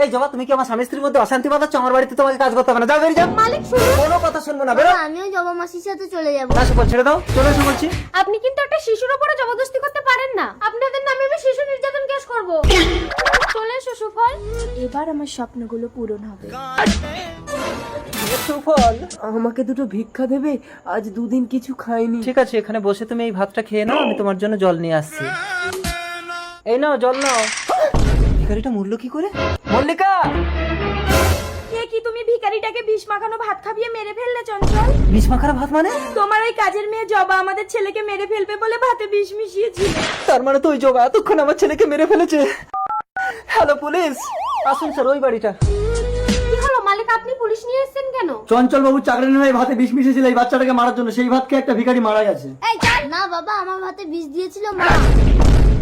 Speaker 1: এই জবা, তুমি কি আমার স্বামী স্ত্রীর মধ্যে অশান্তি বাঁধাচ্ছ? আমার বাড়িতে তোমাকে কাজ করতে হবে না, যাও বেরিয়ে যাও।
Speaker 2: মালিক শুনুন।
Speaker 1: কোনো কথা শুনবো না, বেরো।
Speaker 4: আমিও জবা মাসির সাথে চলে যাবো।
Speaker 1: না সুফল, ছেড়ে দাও, চলে এসো বলছি।
Speaker 2: আপনি কিন্তু একটা শিশুর উপরে জবরদস্তি করতে পারেন না। আপনাদের নামে আমি শিশু নির্যাতন কেস করব। চলে এসো সুফল।
Speaker 8: এবার আমার স্বপ্নগুলো পূরণ হবে।
Speaker 1: সুফল, আমাকে দুটো ভিক্ষা দেবে? আজ দুদিন কিছু খাইনি। ঠিক আছে, এখানে বসে তুমি এই ভাতটা খেয়ে নাও, আমি তোমার জন্য জল নিয়ে আসছি। এই নাও, জল নাও। ভিখারিটা মরলো কি করে? মল্লিকা!
Speaker 8: কে কি তুমি ভিখারিটাকে বিষ মাখানো ভাত খাবিয়ে মেরে ফেললে চঞ্চল?
Speaker 1: বিষ মাখারা ভাত মানে?
Speaker 8: তোমার ওই কাজের মেয়ে জবা আমাদের ছেলেকে মেরে ফেলবে বলে ভাতে বিষ মিশিয়েছিল।
Speaker 1: তার মানে তো ওই জবা এতক্ষণ আমার ছেলেকে মেরে ফেলেছে। হ্যালো পুলিশ, আসুন স্যার, ওই বাড়িটা।
Speaker 2: কি হলো মালিক, আপনি পুলিশ নিয়ে এসেছেন কেন?
Speaker 3: চঞ্চল বাবু চাকরি নয়, ভাতে বিষ মিশিয়েছিল এই বাচ্চাটাকে মারার জন্য, সেই ভাত খেয়ে একটা ভিখারি মারা গেছে।
Speaker 4: এই চল না বাবা, আমার ভাতে বিষ দিয়েছিল মা।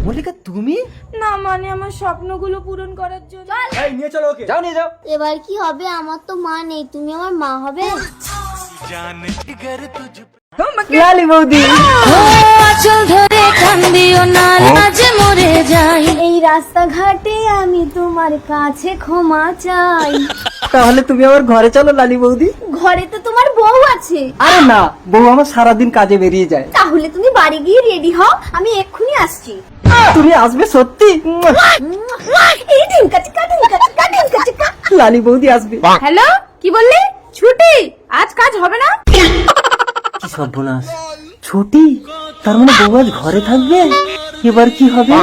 Speaker 1: মল্লিকা তুমি?
Speaker 8: না মানে আমার স্বপ্নগুলো পূরণ করার জন্য।
Speaker 3: এই নিয়ে চলো ওকে।
Speaker 1: যাও, নিয়ে যাও।
Speaker 4: এবার কি হবে? আমার তো মা নেই, তুমি আমার মা হবে।
Speaker 1: লালি বৌদি,
Speaker 8: আঁচল ধরে কান্দিও না, লাজে মরে যাই। এই রাস্তাঘাটে আমি তোমার কাছে ক্ষমা চাই।
Speaker 1: তাহলে তুমি আমার ঘরে চলো লালি বৌদি।
Speaker 4: ঘরে তো তোমার বউ আছে।
Speaker 1: আরে না, বউ আমার সারাদিন কাজে বেরিয়ে যায়।
Speaker 4: তাহলে তুমি বাড়ি গিয়ে রেডি হও, আমি এক্ষুনি আসছি।
Speaker 1: তুমি আসবে সত্যি?
Speaker 4: এই ঢিঙ্কা চিকা ঢিঙ্কা চিকা ঢিঙ্কা চিকা।
Speaker 1: লালি বৌদি আসবে।
Speaker 2: হ্যালো, কি বললি? ছুটি? আজ কাজ হবে না?
Speaker 1: কি সর্বনাশ, ছুটি? তার মানে বউ আজ ঘরে থাকবে? এবার কি হবে?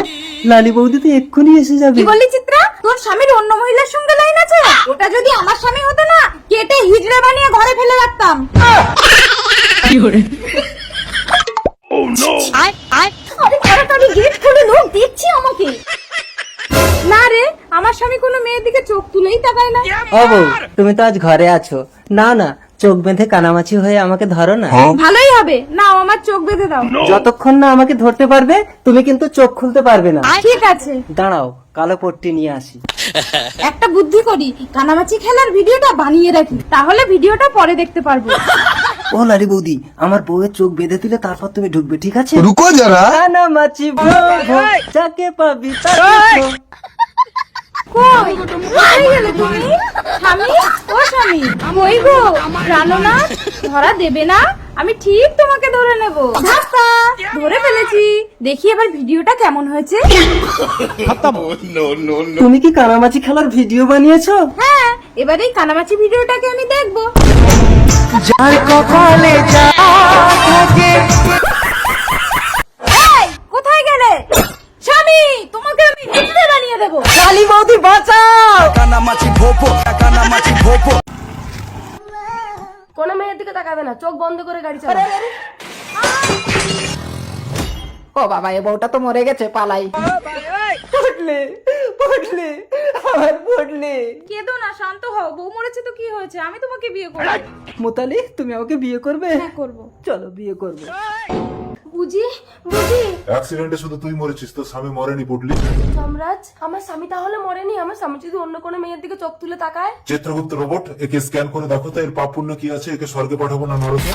Speaker 1: লালি বৌদি তো এক্ষুনি এসে যাবে।
Speaker 2: কি বললি চিত্রা? তোর স্বামীর অন্য মহিলার সঙ্গে লাইন আছে? ওটা যদি আমার স্বামী হতো না, কেটে হিজড়ে বানিয়ে ঘরে ফেলে রাখতাম।
Speaker 4: আরে তাড়াতাড়ি গেট খুলে, লোক দেখছি আমাকে।
Speaker 2: না রে, আমার স্বামী কোনো মেয়ের দিকে চোখ তুলেই তাকায় না।
Speaker 1: ও বউ, তুমি তো আজ ঘরে আছো। না না, চোখ বেঁধে কানামাছি হয়ে আমাকে ধরো না।
Speaker 2: ভালোই হবে, নাও আমার চোখ বেঁধে দাও।
Speaker 1: যতক্ষণ না আমাকে ধরতে পারবে তুমি কিন্তু চোখ খুলতে পারবে না।
Speaker 2: ঠিক আছে,
Speaker 1: দাঁড়াও, কালো পট্টি নিয়ে আসি।
Speaker 2: একটা বুদ্ধি করি, কানামাছি খেলার ভিডিওটা বানিয়ে রাখি, তাহলে ভিডিওটা পরে দেখতে পারবো।
Speaker 1: ও লালি বৌদি, আমার বউয়ের চোখ বেঁধে দিলে তারপর তুমি ঢুকবে, ঠিক আছে?
Speaker 6: রুকো যারা।
Speaker 1: কানামাছি ভো ভো, যাকে পাবি তাকে ভো।
Speaker 2: কই কোথায় গেলে তুমি? স্বামী, ও স্বামী, কই গো? জানো না, ধরা দেবে না, আমি ঠিক তোমাকে ধরে নেব। ধাপ্পা, ধরে ফেলেছি। দেখি এবার ভিডিওটা কেমন হয়েছে।
Speaker 1: তুমি কি কানামাছি খেলার ভিডিও বানিয়েছো?
Speaker 2: হ্যাঁ, এবার এই কানামাছি ভিডিওটাকে আমি দেখবো।
Speaker 1: যার কপালে যা থাকে।
Speaker 2: এই, কোথায় গেলে? স্বামী, তোমাকে আমি হিজড়ে বানিয়ে দেবো।
Speaker 1: লালি বৌদি বাঁচাও!
Speaker 8: কোনো মেয়ের দিকে তাকাবে না, চোখ বন্ধ করে গাড়ি চালাবে।
Speaker 1: ও বাবা, এ বউটা তো মরে গেছে, পালাই। পড়লে পড়লে আমার পড়লে।
Speaker 2: কেঁদো না, শান্ত হও। বউ মরেছে তো কি হয়েছে, আমি তোমাকে বিয়ে করবো।
Speaker 1: মোতালি, তুমি আমাকে বিয়ে করবে?
Speaker 2: হ্যাঁ, করবো।
Speaker 1: চলো বিয়ে করবো।
Speaker 2: বুঝি বুঝি।
Speaker 10: অ্যাক্সিডেন্টে শুধু তুই মরেছিস, তোর স্বামী মরেনি পুটলি।
Speaker 8: যমরাজ, আমার স্বামী তাহলে মরেনি? আমার স্বামী যদি অন্য কোনো মেয়ের দিকে চোখ তুলে তাকায়?
Speaker 10: চিত্রগুপ্ত রোবট, একে স্ক্যান করে দেখো তো এর পাপ পুণ্য কি আছে, একে স্বর্গে পাঠাবো না নরকে।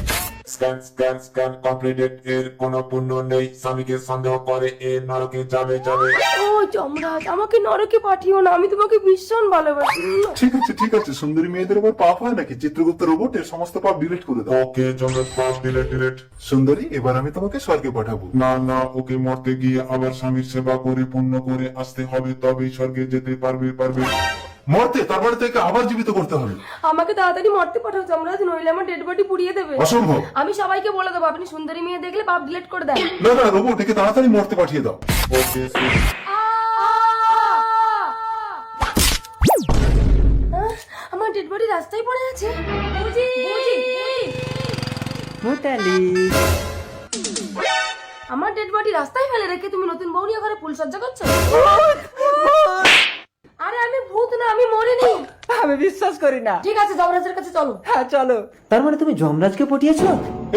Speaker 10: স্ক্যান স্ক্যান স্ক্যান কমপ্লিটেড, এর কোনো পুণ্য নেই, স্বামীকে সন্দেহ করে এ নরকে যাবে যাবে।
Speaker 8: ও যমরাজ, আমাকে নরকে পাঠিও না, আমি তোমাকে ভীষণ ভালোবাসি।
Speaker 10: ঠিক আছে, সুন্দরী মেয়েদের উপর পাপ হয় নাকি? চিত্রগুপ্ত রোবট, এর সমস্ত পাপ ডিলিট করে দাও। ওকে যমরাজ, পাপ ডিলিট। সুন্দরী, এবার আমি তোমাকে স্বর্গে পাঠাবো। না, ওকে মরতে গিয়ে আবার স্বামীর সেবা করে পুণ্য করে আসতে হবে, তবেই স্বর্গে যেতে পারবে। মরতে, তারপরে থেকে আবার জীবিত করতে হবে।
Speaker 8: আমাকে তাড়াতাড়ি মরতে পাঠাও যমরাজ, নইলে আমার ডেড বডি পুড়িয়ে দেবে।
Speaker 10: অসম্ভব।
Speaker 8: আমি সবাইকে বলে দেবো আপনি সুন্দরী মেয়ে দেখলে পাপ ডিলিট করে দেন।
Speaker 10: না, রোবট, একে তাড়াতাড়ি মরতে পাঠিয়ে দাও। ওকে
Speaker 8: আমার ডেড বডি রাস্তায় পড়ে আছে। বুঝি
Speaker 1: মোতালি,
Speaker 8: আমার ডেড বডি রাস্তায় ফেলে রেখে তুমি নতুন বউ নিয়ে ঘরে ফুলসজ্জা করছো? আরে আমি ভূত না, আমি মরিনি।
Speaker 1: আমি বিশ্বাস করি না।
Speaker 8: ঠিক আছে, যমরাজের কাছে চলো।
Speaker 1: হ্যাঁ চলো। তার মানে তুমি যমরাজকে পটিয়েছো?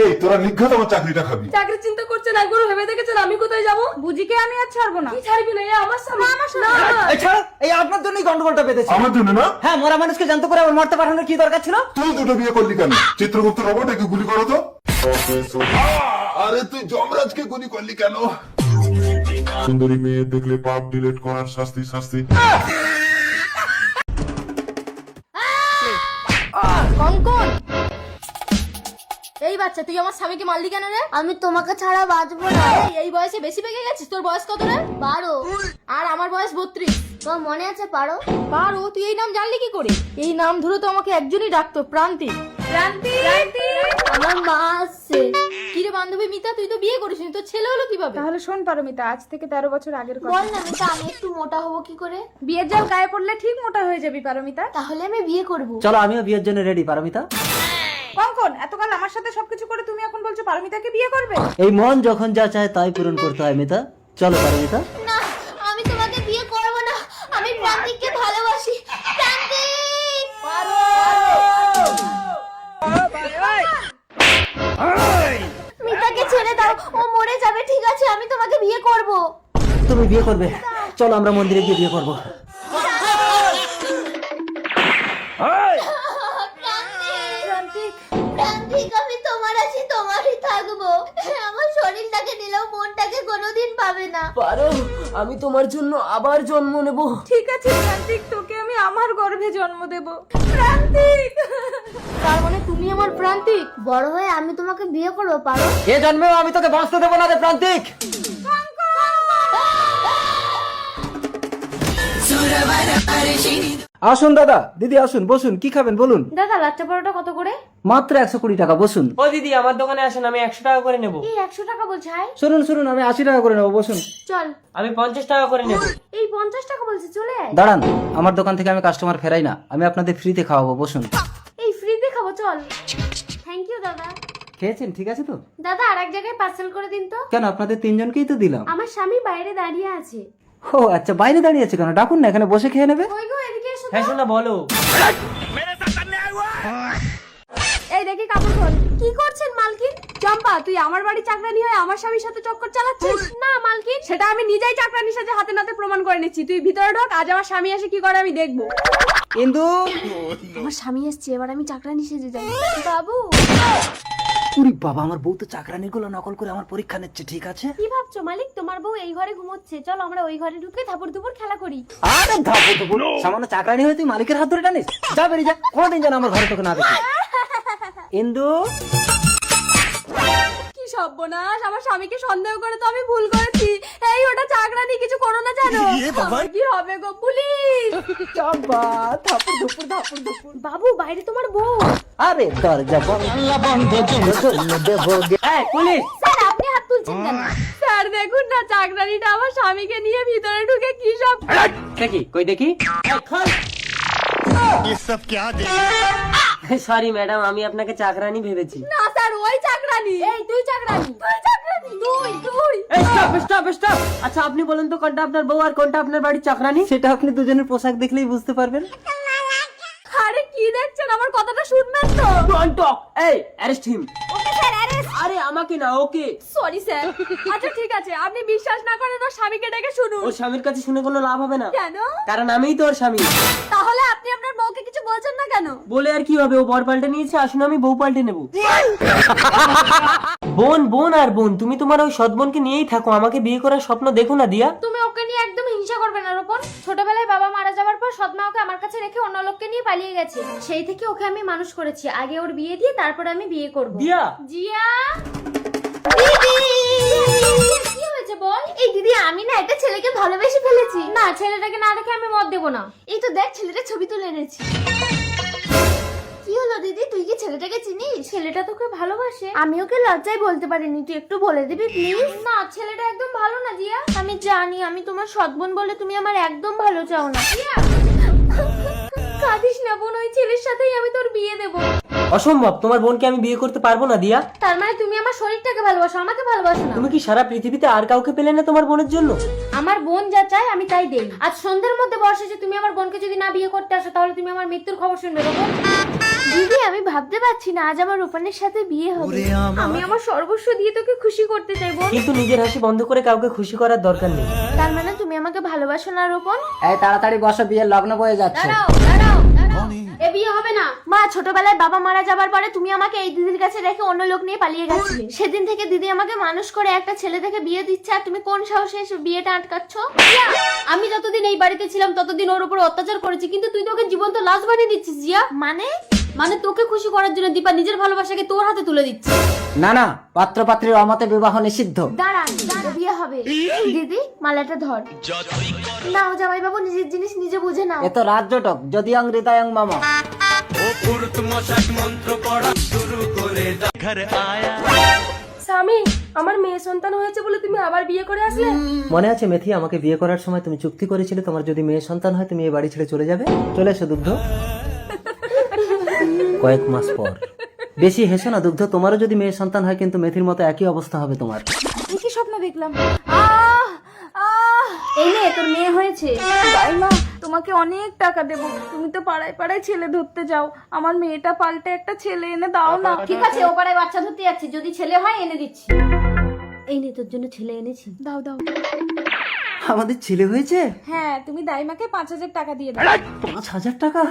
Speaker 10: এই, তোরা নিঘাত আমার চাকরিটা খাবি।
Speaker 8: চাকরির চিন্তা করছেন, একবার ভেবে দেখেছেন আমি কোথায় যাবো?
Speaker 2: বুঝিকে আমি আর ছাড়বো না।
Speaker 8: কি ছাড়বি না? এ আমার স্বামী। না,
Speaker 1: এই আপনার জন্যই গন্ডগোলটা বেঁধেছে।
Speaker 10: আমার জন্য না?
Speaker 1: হ্যাঁ, মরা মানুষকে জানতে করে আবার মরতে পাঠানোর কি দরকার ছিল?
Speaker 10: তুই দুটো বিয়ে করলি কেন? চিত্রগুপ্ত রোবট, একে গুলি করো তো। আরে তুই যমরাজকে গুলি করলি কেন? সুন্দরী মেয়ে দেখলে পাপ ডিলিট করার শাস্তি।
Speaker 4: কঙ্কন, এই বাচ্চা, তুই আমার স্বামীকে মারলি কেন রে? আমি তোমাকে ছাড়া বাঁচবো না। এই বয়সে বেশি পেকে গেছিস। তোর বয়স কত রে? 12। আর আমার বয়স 32। তোর মনে আছে 12?
Speaker 2: তুই এই নাম জানলি কি করে? এই নাম ধরে তো আমাকে একজনই ডাকতো, প্রান্তিক।
Speaker 4: আমার মা আসছে।
Speaker 2: কিরে বান্ধবী মিতা, তুই তো বিয়ে করিসনি, তোর ছেলে হলো কিভাবে? তাহলে শোন পারমিতা, আজ থেকে 13 বছর আগের কথা।
Speaker 4: বল না মিতা, আমি একটু মোটা হবো কি করে?
Speaker 2: বিয়ের জল গায়ে পড়লে ঠিক মোটা হয়ে যাবি পারমিতা।
Speaker 4: তাহলে আমি বিয়ে করব।
Speaker 1: চলো, আমিও বিয়ের জন্য রেডি, পারমিতা।
Speaker 2: কঙ্কন, এতকাল আমার সাথে সবকিছু করে তুমি এখন বলছো পারমিতাকে বিয়ে করবে?
Speaker 1: এই মন যখন যা চায় তাই পূরণ করতে হয় মিতা। চলো পারমিতা।
Speaker 4: না, আমি তোমাকে বিয়ে করব না। আমি প্রান্তিককে ভালোবাসি। প্রান্তিক! মিতাকে ছেড়ে দাও, ও মরে যাবে। ঠিক আছে, আমি তোমাকে বিয়ে করব।
Speaker 1: তুমি বিয়ে করবে? চলো আমরা মন্দিরে গিয়ে বিয়ে করবো।
Speaker 4: প্রান্তিক, আমি তোমার আছি, তোমারই থাকবো। আমার শরীরটাকে নিলেও মনটাকে কোনোদিন পাবে না।
Speaker 1: পারো, আমি তোমার জন্য আবার জন্ম নেব।
Speaker 8: ঠিক আছে প্রান্তিক, তোকে আমি আমার গর্ভে জন্ম দেব। প্রান্তিক,
Speaker 4: তার মানে তুমি আমার প্রান্তিক? বড় হয়ে আমি তোমাকে বিয়ে করবো, পারো?
Speaker 1: এ জন্মেও আমি তোকে বাঁচতে দেবো না রে প্রান্তিক। আসুন দাদা, দিদি আসুন, বসুন, কি খাবেন বলুন।
Speaker 4: দাদা লাচ্চা পরোটা কত করে?
Speaker 1: মাত্র 120 টাকা, বসুন। ও দিদি, আমার দোকানে আসেন, আমি 100 টাকা করে নেব।
Speaker 4: এই 100 টাকা বলছে? হাই,
Speaker 1: শুনুন শুনুন, আমি 80 টাকা করে নেবো, বসুন।
Speaker 4: চল।
Speaker 1: আমি 50 টাকা করে নেব।
Speaker 4: এই 50 টাকা বলছে, চলে আয়।
Speaker 1: দাঁড়ান, আমার দোকান থেকে আমি কাস্টমার ফেরাই না, আমি আপনাদের ফ্রিতে খাওয়াবো, বসুন।
Speaker 4: এই ফ্রিতে খাবো, চল। থ্যাংক ইউ দাদা।
Speaker 1: খেয়েছেন, ঠিক আছে তো?
Speaker 4: দাদা আর এক জায়গায় পার্সেল করে দিন তো।
Speaker 1: কেন, আপনাদের 3 জনকেই তো দিলাম।
Speaker 4: আমার স্বামী বাইরে দাঁড়িয়ে আছে।
Speaker 1: ও আচ্ছা, বাইরে দাঁড়িয়ে আছে কেন? ডাকুন না, এখানে বসে খেয়ে নেবে।
Speaker 4: ওই গো, এদিকে এসো তো।
Speaker 1: হ্যাঁ শোনা, বলো।
Speaker 2: এই দেখি কাপড় খোল। কি করছেন মালকিন? চম্পা, তুই আমার বাড়ি চাকরানি হয়ে আমার স্বামীর সাথে চক্কর চালাচ্ছিস? না মালকিন, সেটা আমি নিজেই চাকরানির সাথে হাতে নাতে প্রমাণ করে নিচ্ছি। তুই ভিতরে ঢোক, আজ আমার স্বামী এসে কি করে আমি দেখবো।
Speaker 1: কিন্তু
Speaker 4: আমার স্বামী এসছে, এবার আমি চাকরানি সেজে যাই। বাবু,
Speaker 1: উরি বাবা, আমার বউ তো চাকরানির গুলো নকল করে আমার পরীক্ষা নিচ্ছে, ঠিক আছে?
Speaker 4: কি ভাবছো মালিক? তোমার বউ এই ঘরে ঘুমোচ্ছে, চলো আমরা ওই ঘরে ঢুকে থাপড় দুপুর খেলা করি।
Speaker 1: আরে ধাপো তো বল, সামান্য চাকরানি হয়ে তুই মালিকের হাত ধরে টানিস? যা বেরিয়ে যা, কোনোদিন যেন আমার ঘরে তোকে না দেখি। ইন্দু,
Speaker 2: কি সর্বনাশ, আমার স্বামীকে সন্দেহ করে তো আমি ভুল করেছি। এই ওটা চাকরানি, কিছু করো না জানো? আমার কি হবে গো, পুলিশ!
Speaker 1: চম্পা, ধাপড় ধুপুর ধাপড় ধুপুর।
Speaker 4: বাবু, বাইরে তোমার বউ।
Speaker 1: আরে দরজা বন্ধ দেবো। এই পুলিশ!
Speaker 4: স্যার আপনি হাত তুলছেন কেন?
Speaker 2: স্যার দেখুন না, চাকরানিটা আমার স্বামীকে নিয়ে ভিতরে ঢুকে কি সব।
Speaker 1: দেখি, কই দেখি। সরি ম্যাডাম, আমি আপনাকে চাকরানি ভেবেছি।
Speaker 2: না স্যার, ওই চাকরানি।
Speaker 4: এই তুই চাকরানি?
Speaker 2: তুই চাকরানি? তুই
Speaker 1: স্টপ। আচ্ছা আপনি বলুন তো, কোনটা আপনার বউ আর কোনটা আপনার বাড়ির চাকরানি? সেটা আপনি দুজনের পোশাক দেখলেই বুঝতে পারবেন।
Speaker 2: আরে কি দেখছেন, আমার কথাটা শুনবেন তো।
Speaker 1: Don't talk. এই arrest him.
Speaker 2: Okay sir, arrest.
Speaker 1: আরে আমাকে না, ওকে।
Speaker 2: Sorry sir. আচ্ছা ঠিক আছে, আপনি বিশ্বাস না করেন ওর স্বামীকে ডেকে শুনুন।
Speaker 1: ওর স্বামীর কাছে শুনে কোনো লাভ হবে না।
Speaker 2: কেন?
Speaker 1: কারণ আমিই তো ওর স্বামী।
Speaker 2: তাহলে আপনি আপনার বউকে কিছু বলছেন না কেন?
Speaker 1: বলে আর কি হবে, ও বর পাল্টে নিয়েছে, আসুন আমি বউ পাল্টে নেব। বোন আর বোন, তুমি তোমার ওই সৎ বোনকে নিয়েই থাকো, আমাকে বিয়ে করার স্বপ্ন দেখো না দিয়া।
Speaker 4: তুমি ওকে নিয়ে একদম হিংসা করবে না রোপন। ছোটবেলায় বাবা মারা যাওয়ার পর সৎমা ওকে আমার কাছে রেখে অন্য লোককে নিয়ে পালিয়ে গেছে। সেই থেকে ওকে আমি মানুষ করেছি। আগে ওর বিয়ে দিয়ে তারপরে আমি বিয়ে করব।
Speaker 1: দিয়া,
Speaker 4: জিয়া, দিদি কি হয়েছে বল? এই দিদি, আমি না একটা ছেলেকে ভালোবেসে ফেলেছি। না, ছেলেটাকে না দেখে আমি মত দেব না। এই তো দেখ, ছেলেটার ছবি তুলে এনেছি। কি হলো দিদি, তুই কি ছেলেটাকে চিনিস? ছেলেটা তোকে ভালোবাসে। আমি ওকে লজ্জায় বলতে পারিনি, তুই একটু বলে দিবি প্লিজ? না, ছেলেটা একদম ভালো না জিয়া। আমি জানি, আমি তোমার সৎ বোন বলে তুমি আমার একদম ভালো চাও না। জিয়া, কাঁদিস না বোন, ওই ছেলের সাথেই আমি তোর বিয়ে দেব।
Speaker 1: অসম্ভব, তোমার বোনকে আমি বিয়ে করতে পারবো না দিয়া।
Speaker 4: তার মানে তুমি আমার শরীরটাকে ভালোবাসো, আমাকে ভালোবাসো না?
Speaker 1: তুমি কি সারা পৃথিবীতে আর কাউকে পেলে না তোমার বোনের জন্য?
Speaker 4: আমার বোন যা চায় আমি তাই দেই। আজ সন্ধ্যের মধ্যে বর্ষা যে তুমি আমার বোনকে যদি না বিয়ে করতে আসো, তাহলে তুমি আমার মৃত্যুর খবর শুনবে। দিদি, আমি ভাবতে পারছি না আজ আমার রূপানের সাথে বিয়ে হবে। আমি আমার সর্বস্ব দিয়ে তোকে খুশি করতে চাইবো,
Speaker 1: কিন্তু নিজের হাসি বন্ধ করে কাউকে খুশি করার দরকার নেই।
Speaker 4: তার মানে তুমি আমাকে ভালোবাসো না রূপন?
Speaker 1: এই তাড়াতাড়ি বসো, বিয়ের লগ্ন বয়ে যাচ্ছে।
Speaker 4: দাঁড়াও, এ বিয়ে হবে না। মা, ছোটবেলায় বাবা মারা যাবার পরে তুমি আমাকে এই দিদির কাছে রেখে অন্য লোক নিয়ে পালিয়ে গেছিলে। সেদিন থেকে দিদি আমাকে মানুষ করে একটা ছেলে থেকে বিয়ে দিচ্ছে, আর তুমি কোন সাহসে এসে বিয়েটা আটকাচ্ছ? আমি যতদিন এই বাড়িতে ছিলাম ততদিন ওর উপর অত্যাচার করেছি, কিন্তু তুই তো ওকে জীবন্ত লাশ বানিয়ে দিচ্ছিস জিয়া। মানে তোকে খুশি করার জন্য দীপা নিজের ভালোবাসাকে তোর হাতে তুলে দিচ্ছে।
Speaker 1: না, পাত্র পাত্রীর অমতে বিবাহ নিষিদ্ধ।
Speaker 4: দাঁড়া, বিয়ে হবে। দিদি, মালাটা ধর। নাও জামাই বাবু, নিজের জিনিস নিজে বুঝে নাও।
Speaker 1: এ তো রাজ্যটক, যদি অং হৃদয়ং মামা।
Speaker 8: স্বামী, আমার মেয়ে সন্তান হয়েছে বলে তুমি আবার বিয়ে করে আসলে?
Speaker 1: মনে আছে মেথি, আমাকে বিয়ে করার সময় তুমি চুক্তি করেছিলে তোমার যদি মেয়ে সন্তান হয় তুমি এই বাড়ি ছেড়ে চলে যাবে। চলে এসো দুগ্ধ। কয়েক মাস পর। বেশি হেসো না দুগ্ধ, তোমারও যদি মেয়ে সন্তান হয় কিন্তু মেথির মতো একই অবস্থা হবে তোমার।
Speaker 2: কি স্বপ্ন দেখলাম?
Speaker 4: এই নে, তোর মেয়ে হয়েছে।
Speaker 8: মা, তোমাকে অনেক টাকা দেবো, তুমি তো পাড়ায় পাড়ায় ছেলে ধরতে যাও, আমার মেয়েটা পাল্টে একটা ছেলে এনে দাও না।
Speaker 4: ঠিক আছে, ও পাড়ায় বাচ্চা ধরতে যাচ্ছি, যদি ছেলে হয় এনে দিচ্ছি। এই নে, তোর জন্য ছেলে এনেছি।
Speaker 8: দাও।
Speaker 1: আমাদের ছেলে হয়েছে?
Speaker 8: হ্যাঁ, তুমি দাইমাকে 5,000 টাকা দিয়ে দাও।
Speaker 1: 5,000 টাকা?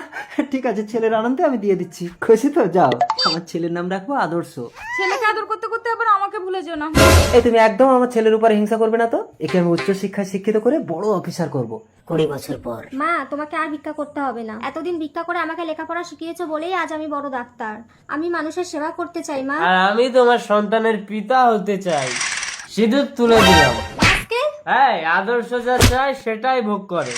Speaker 1: ঠিক আছে, ছেলের আনন্দে আমি দিয়ে দিচ্ছি। খুশি তো? যাও, আমার ছেলের নাম রাখবো আদর্শ।
Speaker 8: ছেলেকে আদর করতে করতে আবার আমাকে ভুলে যেও না।
Speaker 1: এই তুমি একদম আমার ছেলের উপরে হিংসা করবে না তো। একে আমি উচ্চ শিক্ষায় শিক্ষিত করে বড় অফিসার করব 20 বছর পর।
Speaker 4: মা, তোমাকে আর ভিক্ষা করতে হবে না। এতদিন ভিক্ষা করে আমাকে লেখাপড়া শিখিয়েছো বলেই আজ আমি বড় ডাক্তার। আমি মানুষের সেবা করতে চাই মা।
Speaker 1: আর আমি তোমার সন্তানের পিতা হতে চাই। সিঁদুর তুলে দিলাম। হ্যাঁ, আদর্শ যা চায় সেটাই ভোগ করে।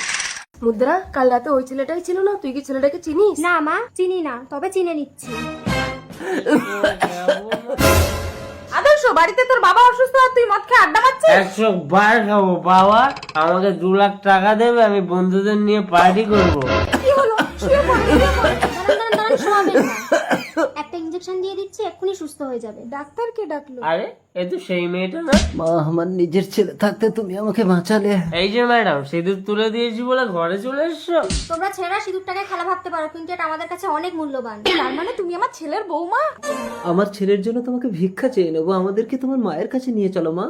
Speaker 8: মুদ্রা, কাল রাতে ওই ছেলেটাই ছিল না? তুই কি ছেলেটাকে চিনিস?
Speaker 4: না মা, চিনি না, তবে চিনে নিচ্ছি।
Speaker 8: আদর্শ, বাড়িতে তোর বাবা অসুস্থ আর তুই মদ খেয়ে আড্ডা মারছিস?
Speaker 1: 100 বার খাবো বাবা। আমাকে 2 লাখ টাকা দেবে, আমি বন্ধুদের নিয়ে পার্টি করব।
Speaker 8: কি হলো? শুয়ে পড়, শুয়ে পড়।
Speaker 4: দাঁড়ান, শোয়াবেন না। একটা ইনজেকশন দিয়ে দিচ্ছি, এক্ষুনি সুস্থ হয়ে যাবে।
Speaker 8: ডাক্তারকে ডাকলো।
Speaker 1: আরে এ তো সেই মেয়েটা না? মা, আমার নিজের ছেলে থাকতে তুমি আমাকে বাঁচালে। এই যে ম্যাডাম, সিঁদুর তুলে দিয়েছি বলে ঘরে চলে এসছো?
Speaker 4: তোমরা ছেলেরা সিঁদুরটাকে খেলা ভাবতে পারো, কিন্তু এটা আমাদের কাছে অনেক মূল্যবান।
Speaker 8: তার মানে তুমি আমার ছেলের বৌমা?
Speaker 1: আমার ছেলের জন্য তোমাকে ভিক্ষা চেয়ে নেবো। আমাদেরকে তোমার মায়ের কাছে নিয়ে চলো মা।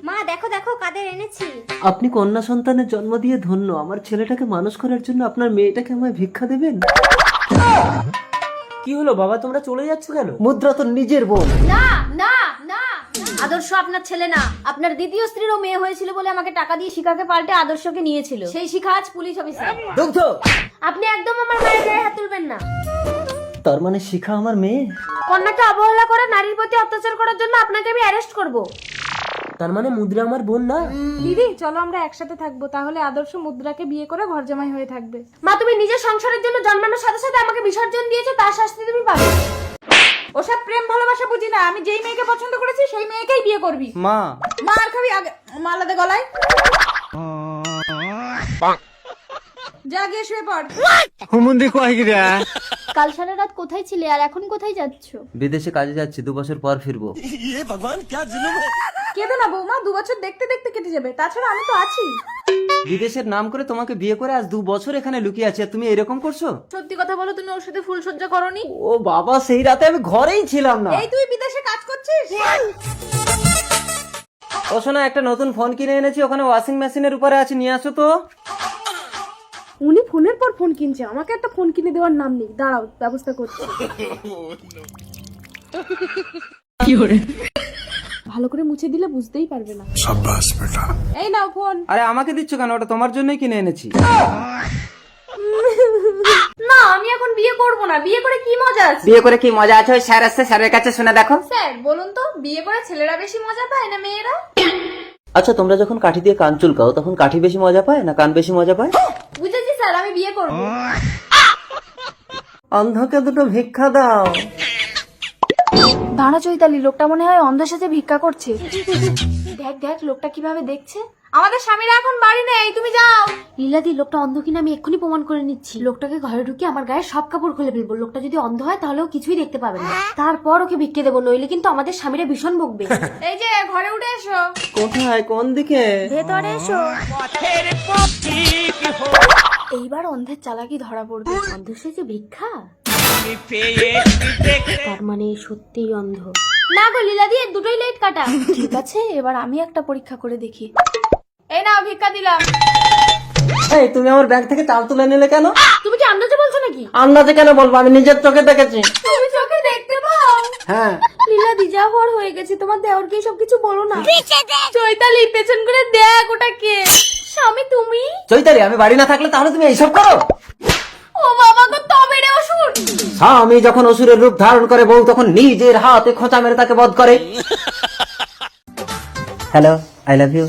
Speaker 4: মা, দেখো দেখো কাদের এনেছি।
Speaker 1: আপনি কন্যা সন্তানের জন্ম দিয়ে ধন্য। আমার ছেলেটাকে মানুষ করার জন্য আপনার মেয়েটাকে আমায় ভিক্ষা দেবেন? কি হলো বাবা, তোমরা চলে যাচ্ছ কেন? মুদ্রা তো নিজের বোন।
Speaker 4: না না না, আদর্শ আপনার ছেলে না। আপনার দ্বিতীয় স্ত্রীরও মেয়ে হয়েছিল বলে আমাকে টাকা দিয়ে শিখাকে পাল্টে আদর্শকে নিয়েছিল। সেই শিখা আজ পুলিশ অফিসার।
Speaker 1: দুগ্ধ।
Speaker 4: আপনি একদম আমার মায়ের গায়ে হাত তুলবেন না।
Speaker 1: তার মানে শিখা আমার মেয়ে?
Speaker 4: কন্যাকে অবহেলা করে নারীর প্রতি অত্যাচার করার জন্য আপনাকে আমি অ্যারেস্ট করব।
Speaker 1: তার মানে মুদ্রা আমার বোন না?
Speaker 8: দিদি, চলো আমরা একসাথে থাকবো, তাহলে আদর্শ মুদ্রাকে বিয়ে করে ঘর জামাই হয়ে থাকবে।
Speaker 4: মা, তুমি নিজের সংসারের জন্য জন্মানোর সাথে সাথে আমাকে বিসর্জন দিয়েছো, তার শাস্তি তুমি পাবে।
Speaker 8: ওসব প্রেম ভালোবাসা বুঝি না। আমি যেই মেয়েকে পছন্দ করেছি সেই মেয়েকেই বিয়ে করবি।
Speaker 1: মা,
Speaker 8: মার খাবি আগে, মালাদে গলায়। যা গিয়ে শুয়ে পড়।
Speaker 4: কাল সারা রাত কোথায় ছিলে আর এখন কোথায় যাচ্ছো?
Speaker 1: বিদেশে কাজে যাচ্ছি, 2 বছর পর ফিরবো।
Speaker 8: কেঁদো না বৌমা, 2 বছর দেখতে দেখতে কেটে যাবে। তাছাড়া আমি তো আছি।
Speaker 1: বিদেশের নাম করে তোমাকে বিয়ে করে আজ 2 বছর এখানে লুকিয়ে আছে, তুমি এরকম করছো?
Speaker 8: সত্যি কথা বলো, তুমি ওর সাথে ফুল সজ্জা করনি?
Speaker 1: ও বাবা, সেই রাতে আমি ঘরেই ছিলাম না।
Speaker 8: এই তুই বিদেশে কাজ করছিস?
Speaker 1: ও শোনা, একটা নতুন ফোন কিনে এনেছি, ওখানে ওয়াশিং মেশিনের উপরে আছে, নিয়ে আসো তো।
Speaker 8: উনি ফোনের পর ফোন কিনছে, আমাকে একটা ফোন কিনে দেওয়ার নাম নেই। দাঁড়াও, ব্যবস্থা করছি। ভালো করে মুছে দিলে বুঝতেই পারবে না। শাবাশ বেটা। এই নাও ফোন।
Speaker 1: আরে আমাকে দিচ্ছ কেন? ওটা তোমার জন্যই কিনে এনেছি।
Speaker 4: না, আমি এখন বিয়ে করব না। বিয়ে করে কি মজা আছে?
Speaker 5: বিয়ে করে কি মজা আছে? ওই স্যার আসছে, স্যারের কাছে শুনে দেখো।
Speaker 2: স্যার বলুন তো, বিয়ে করে ছেলেরা বেশি মজা পায় না মেয়েরা?
Speaker 1: আচ্ছা, তোমরা যখন কাঠি দিয়ে কান চুলকাও তখন কাঠি বেশি মজা পায় না কান বেশি মজা পায়?
Speaker 2: বুঝেছি স্যার, আমি বিয়ে করব।
Speaker 1: অন্ধকে 2টো ভিক্ষা দাও।
Speaker 8: দাঁড়া চৈতালি, লোকটা মনে হয় অন্ধের সাথে ভিক্ষা করছে। দেখ দেখ লোকটা কিভাবে দেখছে।
Speaker 2: আমাদের স্বামীরা এখন বাড়ি নেই, তুমি যাও।
Speaker 4: লীলাদি, লোকটা অন্ধ কিনা আমি এক্ষুনি প্রমাণ করে নিচ্ছি। লোকটাকে ঘরে ঢুকিয়ে আমার গায়ে সব কাপড় খুলে ফেলবো। লোকটা যদি অন্ধ হয় তাহলেও কিছুই দেখতে পাবে না। তারপর ওকে ভিক্ষে দেবো, নইলে কিন্তু আমাদের স্বামীরা ভীষণ বকবে।
Speaker 2: এই যে ঘরে উঠে এসো।
Speaker 1: কোথায়? কোন দিকে?
Speaker 4: ভেতরে এসো।
Speaker 8: এইবার অন্ধের চালাকি ধরা পড়বে।
Speaker 4: অন্ধ সেজে ভিক্ষা? তার মানে সত্যিই অন্ধ। না গো লীলাদি, এর দুটোই লাইট কাটা।
Speaker 8: ঠিক আছে, এবার আমি একটা পরীক্ষা করে দেখি।
Speaker 2: এই নাও ভিক্ষা দিলাম।
Speaker 1: এই, তুমি আমার ব্যাগ থেকে চাল তুলে নিলে কেন?
Speaker 4: তুমি কি আন্দাজে বলছো নাকি?
Speaker 1: আন্দাজে কেন বলবো? আমি নিজের চোখে দেখেছি।
Speaker 2: তুমি চোখে দেখতে পাও?
Speaker 1: হ্যাঁ।
Speaker 8: লীলাদি, যা হওয়ার হয়ে গেছে, তোমার দেওরকে সবকিছু বলো না।
Speaker 2: চৈতালি, পেছন করে দেখ ওটা কে।
Speaker 4: স্বামী তুমি?
Speaker 1: চৈতালি, আমি বাড়ি না থাকলে তাহলে তুমি এইসব করো?
Speaker 2: ও বাবা গো, তবে রে অসুর।
Speaker 1: স্বামী যখন অসুরের রূপ ধারণ করে, বউ তখন নিজের হাতে খোঁচা মেরে তাকে বধ করে। Hello, I love you.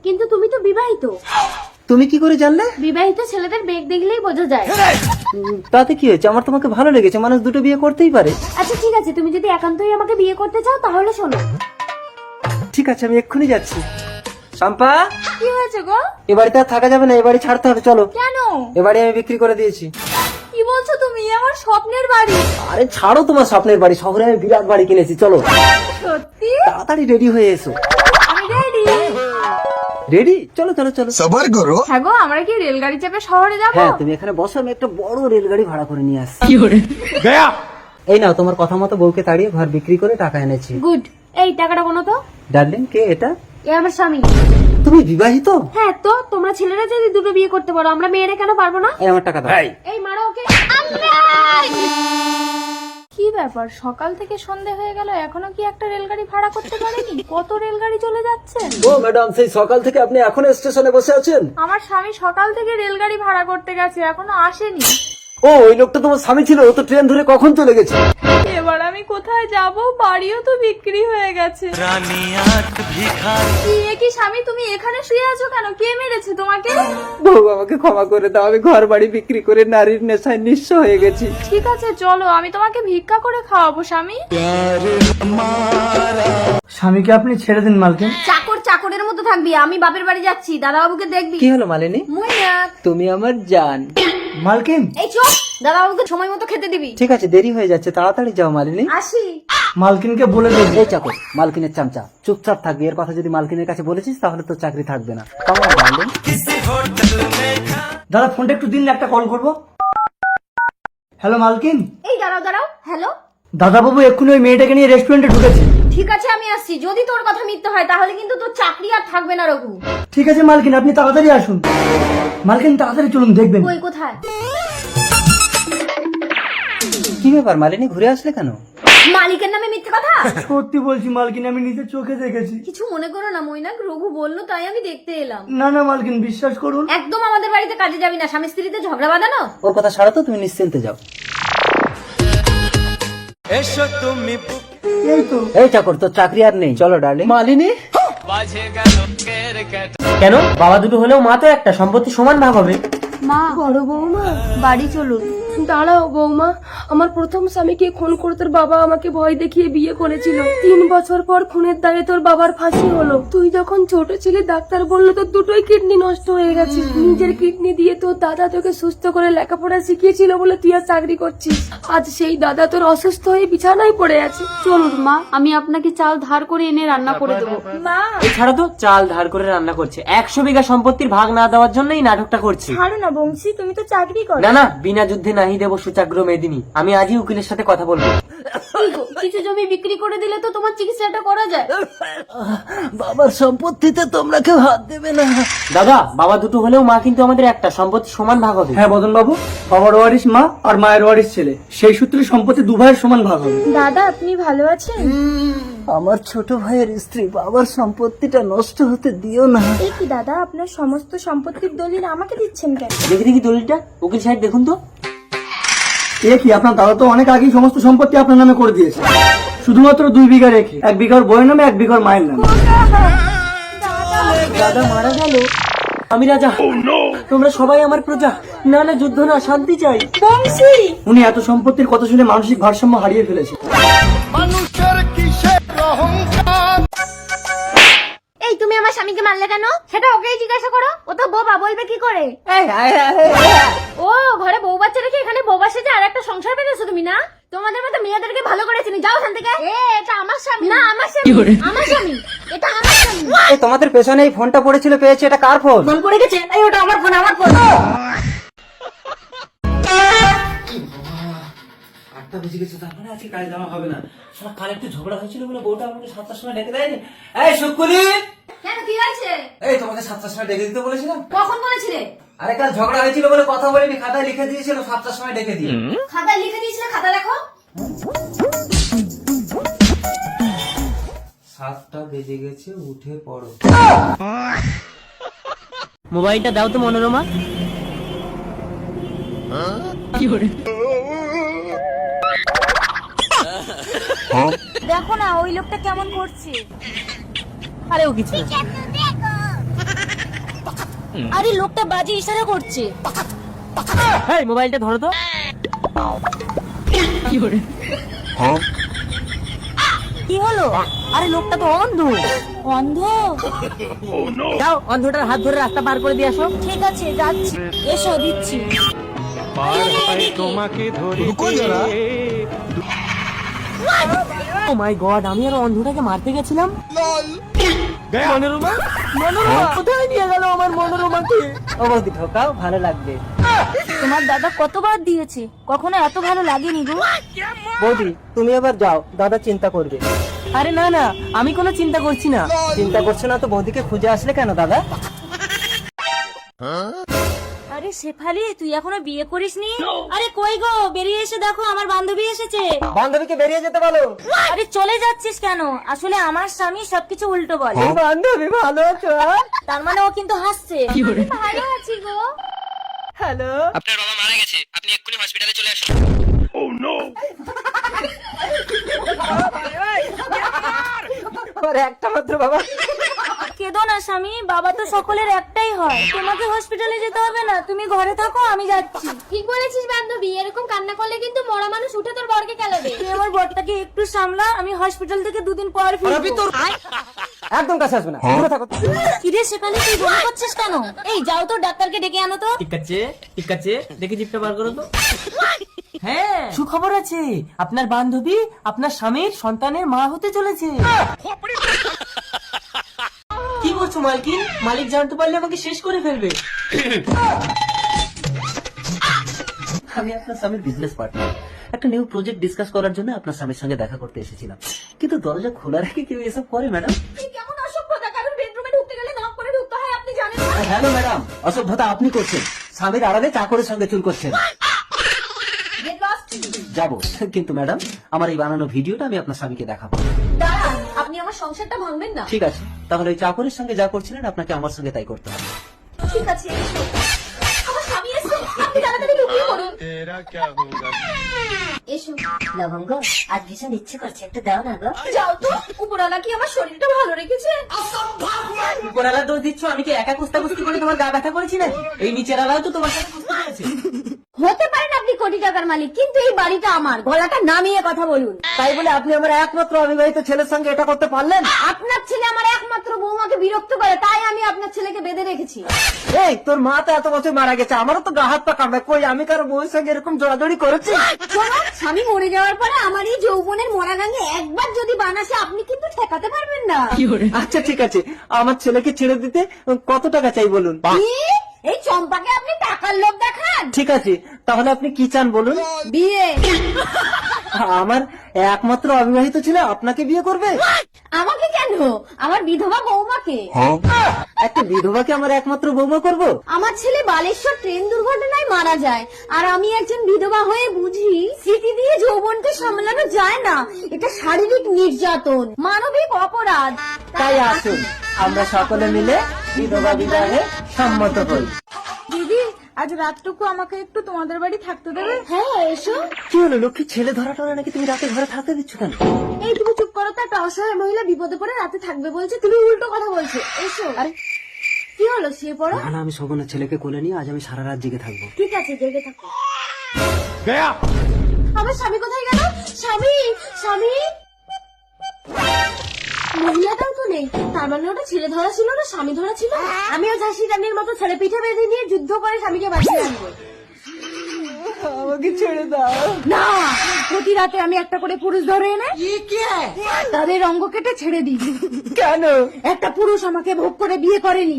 Speaker 4: কিন্তু তুমি তো বিবাহিত।
Speaker 1: তুমি কি করে জানলে?
Speaker 4: বিবাহিত ছেলেদের বেগ দেখলেই বোঝা যায়।
Speaker 1: তাতে কি হয়েছে? আমার তোমাকে ভালো লেগেছে, মানুষ 2টো বিয়ে করতেই পারে।
Speaker 4: আচ্ছা ঠিক আছে, তুমি যদি একান্তই আমাকে বিয়ে করতে চাও তাহলে শোনো।
Speaker 1: ঠিক আছে, আমি এক্ষুনি যাচ্ছি। শম্পা,
Speaker 2: কি হয়েছে গো?
Speaker 1: এ বাড়িতে আর থাকা যাবে না, এ বাড়ি ছাড়তে হবে, চলো।
Speaker 2: কেন?
Speaker 1: এ বাড়ি আমি বিক্রি করে দিয়েছি।
Speaker 2: কি বলছো তুমি? আমার স্বপ্নের বাড়ি।
Speaker 1: আরে ছাড়ো তোমার স্বপ্নের বাড়ি, শহরে আমি বিরাট বাড়ি কিনেছি, চলো।
Speaker 2: সত্যি?
Speaker 1: তাড়াতাড়ি রেডি হয়ে এসো।
Speaker 2: আমি রেডি।
Speaker 1: রেডি? চলো চলো চলো।
Speaker 2: হ্যাঁ গো, আমরা কি রেলগাড়ি চেপে শহরে যাবো?
Speaker 1: হ্যাঁ, তুমি এখানে বসো, আমি একটা বড় রেলগাড়ি ভাড়া করে নিয়ে আসছি। এই নাও, তোমার কথা মতো বউকে তাড়িয়ে ঘর বিক্রি করে টাকা এনেছি।
Speaker 4: গুড। এই টাকাটা কোনো তো।
Speaker 1: ডার্লিং, কে এটা?
Speaker 4: এ আমার স্বামী।
Speaker 1: তুমি বিবাহিত?
Speaker 4: হ্যাঁ তো তোমরা ছেলেরা যদি দুটো বিয়ে করতে পারো আমরা মেয়েরা কেন পারবো না?
Speaker 1: এই আমার টাকা দাও।
Speaker 4: এই মারা ওকে।
Speaker 2: কি ব্যাপার, সকাল থেকে সন্ধে হয়ে গেল এখনো কি একটা রেলগাড়ি ভাড়া করতে পারেনি? কত রেলগাড়ি চলে যাচ্ছে।
Speaker 3: ও ম্যাডাম, সেই সকাল থেকে আপনি এখনো স্টেশনে বসে আছেন?
Speaker 2: আমার স্বামী সকাল থেকে রেলগাড়ি ভাড়া করতে গেছে, এখনো আসেনি।
Speaker 3: ও, ওই লোকটা তোমার স্বামী ছিল, ও তো ট্রেন ধরে কখন চলে গেছে।
Speaker 2: এবার আমি কোথায় যাব? বাড়িও তো বিক্রি হয়ে গেছে। এ কি স্বামী, তুমি এখানে শুয়ে আছো কেন? কে মেরেছে তোমাকে?
Speaker 1: বউ আমাকে ক্ষমা করে দাও, আমি ঘর বাড়ি বিক্রি করে নারীর নেশায় নিঃস্ব হয়ে গেছি।
Speaker 2: ঠিক আছে চলো, আমি তোমাকে ভিক্ষা করে খাওয়াবো স্বামী।
Speaker 3: স্বামীকে আপনি ছেড়ে দিন মালকিন।
Speaker 4: চাকর চাকরের মতো থাকবি, আমি বাপের বাড়ি যাচ্ছি, দাদা বাবুকে দেখবি।
Speaker 1: কি হলো মালিনী?
Speaker 4: মৈনাক।
Speaker 1: তুমি আমার জান।
Speaker 3: মালকিন,
Speaker 4: এই চুপ, দাদা বাবুকে সময় মতো খেতে দিবি।
Speaker 1: ঠিক আছে, দেরি হয়ে যাচ্ছে, তাড়াতাড়ি যাও মালিনী।
Speaker 4: আসি।
Speaker 3: মালকিনকে বলে দেব।
Speaker 1: এই চাকর, মালকিনের চামচা, চুপচাপ থাকবি। এর কথা যদি মালকিনের কাছে বলেছিস তাহলে তোর চাকরি থাকবে না। কেমন ডার্লিং?
Speaker 3: দাদা ফোনটা একটু দিন, একটা কল করব। হ্যালো মালকিন।
Speaker 4: এই দাঁড়াও দাঁড়াও, হ্যালো।
Speaker 3: দাদা বাবু এক্ষুনি ওই মেয়েটাকে নিয়ে রেস্টুরেন্টে ঢুকেছে।
Speaker 4: ঠিক আছে আমি আসছি, যদি তোর কথা মিথ্যে হয় তাহলে কিন্তু তোর চাকরি আর থাকবে না রঘু।
Speaker 3: ঠিক আছে মালকিন, আপনি তাড়াতাড়ি আসুন। মালকিন তাড়াতাড়ি চলুন, দেখবেন।
Speaker 4: কই কোথায়?
Speaker 1: কি ব্যাপার মালিনী, ঘুরে আসলে কেন?
Speaker 4: মালিকের নামে মিথ্যে কথা?
Speaker 3: সত্যি বলছি মালকিন, আমি নিজের চোখে দেখেছি।
Speaker 4: কিছু মনে করো না মৈনাক, রঘু বললো তাই আমি দেখতে এলাম।
Speaker 3: না না মালকিন, বিশ্বাস করুন।
Speaker 4: একদম আমাদের বাড়িতে কাজে যাবি না, স্বামী স্ত্রীতে ঝগড়া বাঁধানো।
Speaker 1: ওর কথা ছাড়া তো, তুমি নিশ্চিন্তে যাও।
Speaker 3: এই তো।
Speaker 1: এই চাকর, তোর চাকরি আর নেই, চলো ডার্লিং। মালিনী, কেন? বাবা দুটো হলেও মা তো একটা, সম্পত্তি সমান ভাগ হবে।
Speaker 8: মা, বড় বৌমা বাড়ি চলুন। দাঁড়াও বৌমা, আমার প্রথম স্বামীকে খুন করে তোর বাবা আমাকে ভয় দেখিয়ে বিয়ে করেছিল। 3 বছর পর খুনের দায়ে তোর বাবার ফাঁসি হলো। তুই যখন ছোট ছিলি ডাক্তার বললো তোর দুটোই কিডনি নষ্ট হয়ে গেছে। নিজের কিডনি দিয়ে তোর দাদা তোকে সুস্থ করে লেখাপড়া শিখিয়েছিল বলে তুই আর চাকরি করছিস। আজ সেই দাদা তোর অসুস্থ হয়ে বিছানায় পড়ে আছে। চলুন মা, আমি আপনাকে চাল ধার করে এনে রান্না করে দেবো। মা,
Speaker 1: এছাড়া তো চাল ধার করে রান্না করছে, 100 বিঘা সম্পত্তির ভাগ না দেওয়ার জন্য এই নাটকটা করছে।
Speaker 8: ছাড়ো না বংশী, তুমি তো চাকরি করো।
Speaker 1: না না, বিনা যুদ্ধে নাহি দেব সুচাগ্র মেদিনী। আমি আজই উকিলের সাথে কথা বলবো।
Speaker 4: কিছু জমি বিক্রি করে দিলে তো তোমার চিকিৎসাটা করা যায়।
Speaker 1: বাবার সম্পত্তিতে তোমরা কেউ হাত দেবে না। দাদা, বাবা দুটো হলেও মা কিন্তু আমাদের একটা, সম্পত্তি সমান ভাগ হবে।
Speaker 3: হ্যাঁ বদন বাবু, বাবার ওয়ারিশ মা আর মায়ের ওয়ারিশ ছেলে, সেই সূত্রে সম্পত্তি দু ভাইয়ের সমান ভাগ হবে।
Speaker 8: দাদা আপনি ভালো আছেন?
Speaker 1: আমার ছোট ভাইয়ের স্ত্রী, বাবার সম্পত্তিটা নষ্ট হতে দিও না।
Speaker 8: এই কি দাদা, আপনার সমস্ত সম্পত্তির দলিল আমাকে দিচ্ছেন কেন?
Speaker 1: দেখি দেখি দলিলটা, উকিল সাহেব দেখুন তো।
Speaker 3: এ কি, আপনার দাদা তো অনেক আগেই সমস্ত সম্পত্তি আপনার নামে করে দিয়েছে, শুধুমাত্র 2 বিঘা রেখে। 1 বিঘার বইয়ের নামে, 1 বিঘার মায়ের নামে।
Speaker 1: দাদা মারা গেল, আমি রাজা, তোমরা সবাই আমার প্রজা। না না, যুদ্ধ না, শান্তি চাই।
Speaker 8: বংশী,
Speaker 3: উনি এত সম্পত্তির কথা শুনে মানসিক ভারসাম্য হারিয়ে ফেলেছে।
Speaker 4: এই তুমি আমার স্বামীকে মারলে কেন? সেটা ওকেই জিজ্ঞাসা করো, ও তো বোবা, বলবে কি করে? ও ঘরে বউ বাচ্চা রেখে এখানে বউ বাসে যে আর একটা সংসার পেতেছো তুমি না? তোমাদের মতো মেয়েদেরকে ভালো করে চিনি, যাও ওখান থেকে। এটা আমার স্বামী না, আমার স্বামী, আমার স্বামী, এটা আমার স্বামী।
Speaker 1: এই তোমাদের পেছনে এই ফোনটা পড়েছিল, পেয়েছে, এটা কার ফোন?
Speaker 4: ফোন পড়ে গেছে, এই ওটা আমার ফোন, আমার ফোন।
Speaker 1: 8টা বেজে গেছে, তারপরে আজকে কাজে যাওয়া হবে না। শালা কাল একটু ঝগড়া হয়েছিল বলে বউটা আমাকে 7টার সময় ডেকে দেয়নি। এই শুকুলি,
Speaker 4: কেন কি আছে?
Speaker 1: এই তোমাকে 7টার সময় ডেকে দিতে বলেছিলাম।
Speaker 4: কখন বলেছিলে?
Speaker 1: আরে কাল ঝগড়া হয়েছিল বলে কথা বলিনি, খাতায় লিখে দিয়েছিল 7টার সময় ডেকে দিয়ে।
Speaker 4: খাতায় লিখে দিয়েছিলে, খাতা দেখো।
Speaker 1: 7টা বেজে গেছে, উঠে পড়ো। মোবাইলটা দাও তো মনোরমা।
Speaker 8: দেখো না ওই লোকটা কেমন করছে।
Speaker 1: আরে ও কিছু না।
Speaker 8: আরে লোকটা বাজে ইশারা করছে।
Speaker 1: এই মোবাইলটা ধরো তো।
Speaker 8: কি হলো?
Speaker 1: আরে লোকটা তো অন্ধ।
Speaker 8: অন্ধ?
Speaker 1: যাও অন্ধটার হাত ধরে রাস্তা পার করে দিয়ে আসো।
Speaker 8: ঠিক আছে যাচ্ছি, এসো দিচ্ছি।
Speaker 1: ও মাই গড, আমি আর অন্ধটাকে মারতে গেছিলাম। মনোরমা, মনোরমা কোথায় নিয়ে গেল আমার মনোরমাকে? ও বৌদি, ঠকাও, ভালো লাগবে।
Speaker 8: তোমার দাদা কতবার দিয়েছে, কখনো এত ভালো লাগেনি গো।
Speaker 1: বৌদি তুমি এবার যাও, দাদা চিন্তা করবে। আরে না না, আমি কোনো চিন্তা করছি না। চিন্তা করছো না তো বৌদিকে খুঁজে আসলে কেন দাদা?
Speaker 4: আরে শেফালি, তুই এখনো বিয়ে করিসনি? আরে কই গো, বেরিয়ে এসে দেখো আমার বান্ধবী এসেছে।
Speaker 1: বান্ধবীকে বেরিয়ে যেতে বলো।
Speaker 4: আরে চলে যাচ্ছিস কেন? আসলে আমার স্বামী সবকিছু উল্টো বলে।
Speaker 1: বান্ধবী ভালো আছো?
Speaker 4: তার মানে ও কিন্তু হাসছে।
Speaker 2: ভালো আছি গো।
Speaker 1: হ্যালো,
Speaker 5: আপনার বাবা মারা গেছে, আপনি এক্ষুনি হসপিটালে চলে আসুন।
Speaker 1: ওর একটা মাত্র বাবা।
Speaker 4: কেঁদো না স্বামী, বাবা তো সকলের একটাই হয়। তোমাকে হসপিটালে যেতে হবে না, তুমি ঘরে থাকো, আমি যাচ্ছি।
Speaker 2: ঠিক বলেছিস বান্ধবী, এরকম কান্না করলে কিন্তু মরা মানুষ উঠে তোর বরকে কেলাবে।
Speaker 4: তুই আমার বরটাকে একটু সামলা, আমি হসপিটাল থেকে 2 দিন পর ফিরবো।
Speaker 1: একদম কাছে আসবে না, দূরে থাকো।
Speaker 4: কিরে সেখানে তুই বমি করছিস কেন? এই যাও তো, ডাক্তারকে ডেকে আনো তো।
Speaker 1: ঠিক আছে, দেখে জিপটা বার করো তো। হ্যাঁ, সুখবর আছে, আপনার বান্ধবী আপনার স্বামীর সন্তানের মা হতে চলেছে। কি বলছো মালকিন? মালিক জানতে পারলে আমাকে শেষ করে ফেলবে।
Speaker 6: আমি আপনার স্বামীর বিজনেস পার্টনার। একটা নিউ প্রজেক্ট ডিসকাস করার জন্য আপনার স্বামীর সঙ্গে দেখা করতে এসেছিলাম, কিন্তু দরজা খোলা রেখে কেউ এসব করে ম্যাডাম?
Speaker 2: কেমন অসভ্যতা, কারণ বেডরুমে ঢুকতে গেলে নক করে ঢুকতে হয়, আপনি জানেন না?
Speaker 6: হ্যালো ম্যাডাম, অসভ্যতা আপনি করছেন। স্বামীর আড়ালে চাকরের সঙ্গে চুল করছেন।
Speaker 2: Get lost.
Speaker 6: যাবো, কিন্তু ম্যাডাম আমার এই বানানো ভিডিওটা আমি আপনার স্বামীকে দেখাবো।
Speaker 2: দাঁড়ান, আপনি আমার সংসারটা ভাঙবেন না।
Speaker 6: ঠিক আছে, তাহলে ওই চাকরের সঙ্গে যা করছিলেন আপনাকে আমার সঙ্গে তাই করতে হবে।
Speaker 2: ঠিক আছে, এসো। আমার স্বামী এসে, আপনি তাড়াতাড়ি ঢুকিয়ে পড়ুন। এসো।
Speaker 4: লবঙ্গ, আজ ভীষণ ইচ্ছে করছে, একটু দাও না গো।
Speaker 2: যাও তো, উপরওয়ালা কি আমার শরীরটা ভালো রেখেছে?
Speaker 1: উপরালা দোষ দিচ্ছ, আমি কি একা কুস্তাকুস্তি করে তোমার গা ব্যথা করেছি নাকি? এই নিচের আলাও তো তোমার সাথে কুস্তি করেছে।
Speaker 4: হতে পারেন আপনি কোটি টাকার মালিক, কিন্তু এই বাড়িটা আমার। গলাটা নামিয়ে কথা বলুন।
Speaker 1: তাই বলে আপনি আমার একমাত্র অবিবাহিত ছেলের সঙ্গে এটা করতে পারলেন?
Speaker 4: আপনার ছেলে আমার একমাত্র বৌমাকে বিরক্ত করে, তাই আমি আপনার ছেলেকে বেঁধে রেখেছি।
Speaker 1: এই তোর মা তো এত বছর মারা গেছে, আমারও তো গা হাত পা কামড়ায়। কই আমি কারো বউয়ের সঙ্গে এরকম জড়াজড়ি করেছি?
Speaker 4: শোনো, স্বামী মরে যাওয়ার পরে আমার এই যৌবনের মরা গাঙে একবার যদি বানাসে, আপনি কিন্তু ঠেকাতে পারবেন না।
Speaker 1: আচ্ছা ঠিক আছে, আমার ছেলেকে ছেড়ে দিতে কত টাকা চাই বলুন?
Speaker 4: কি? এই চম্পাকে আপনি টাকার লোভ দেখান?
Speaker 1: ঠিক আছে, তাহলে আপনি কি চান বলুন?
Speaker 4: বিয়ে।
Speaker 1: আমার একমাত্র অবিবাহিত ছেলে আপনাকে বিয়ে করবে?
Speaker 4: আমাকে কেন, আমার বিধবা বৌমাকে।
Speaker 1: একটা বিধবাকে আমার একমাত্র বৌমা করব?
Speaker 4: আমার ছেলে বালেশ্বর ট্রেন দুর্ঘটনায় মারা যায়, আর আমি একজন বিধবা হয়ে বুঝি স্মৃতি দিয়ে যৌবনকে সামলানো যায় না। এটা শারীরিক নির্যাতন, মানবিক অপরাধ।
Speaker 1: তাই আসুন আমরা সকলে মিলে বিধবা বিবাহে সম্মত হই।
Speaker 2: দিদি, আজ রাতটুকু আমাকে একটু তোমাদের বাড়ি থাকতে দেবে?
Speaker 4: হ্যাঁ এসো।
Speaker 1: কি হলো লক্ষ্মী, ছেলে ধরা টরা নাকি তুমি রাতে ঘরে থাকতে দিচ্ছ কেন?
Speaker 4: এই তুমি চুপ করো তো, একটা অসহায় মহিলা বিপদে পড়ে রাতে থাকবে বলছে, তুমি উল্টো কথা বলছো। এসো। আরে কি হলো, শুয়ে পড়ো।
Speaker 1: না আমি শোভনের ছেলেকে কোলে নিয়ে আজ আমি সারা রাত জেগে থাকবো।
Speaker 4: ঠিক আছে, জেগে থাকো।
Speaker 7: গয়া
Speaker 4: আমার স্বামী কোথায় গেল? স্বামী, স্বামী। মহিলাটাও তো নেই, তার মানে ওটা ছেলে ধরা ছিল না স্বামী ধরা ছিল। আমিও ঝাঁসি রানীর মতো ছেলে পিঠে বেঁধে নিয়ে যুদ্ধ করে স্বামীকে বাঁচিয়ে আনবো।
Speaker 1: আমাকে ছেড়ে দাও।
Speaker 4: না, প্রতি রাতে আমি একটা করে পুরুষ ধরে এনে তাদের অঙ্গ কেটে ছেড়ে দিই।
Speaker 1: কেন?
Speaker 4: একটা পুরুষ আমাকে ভোগ করে বিয়ে করেনি।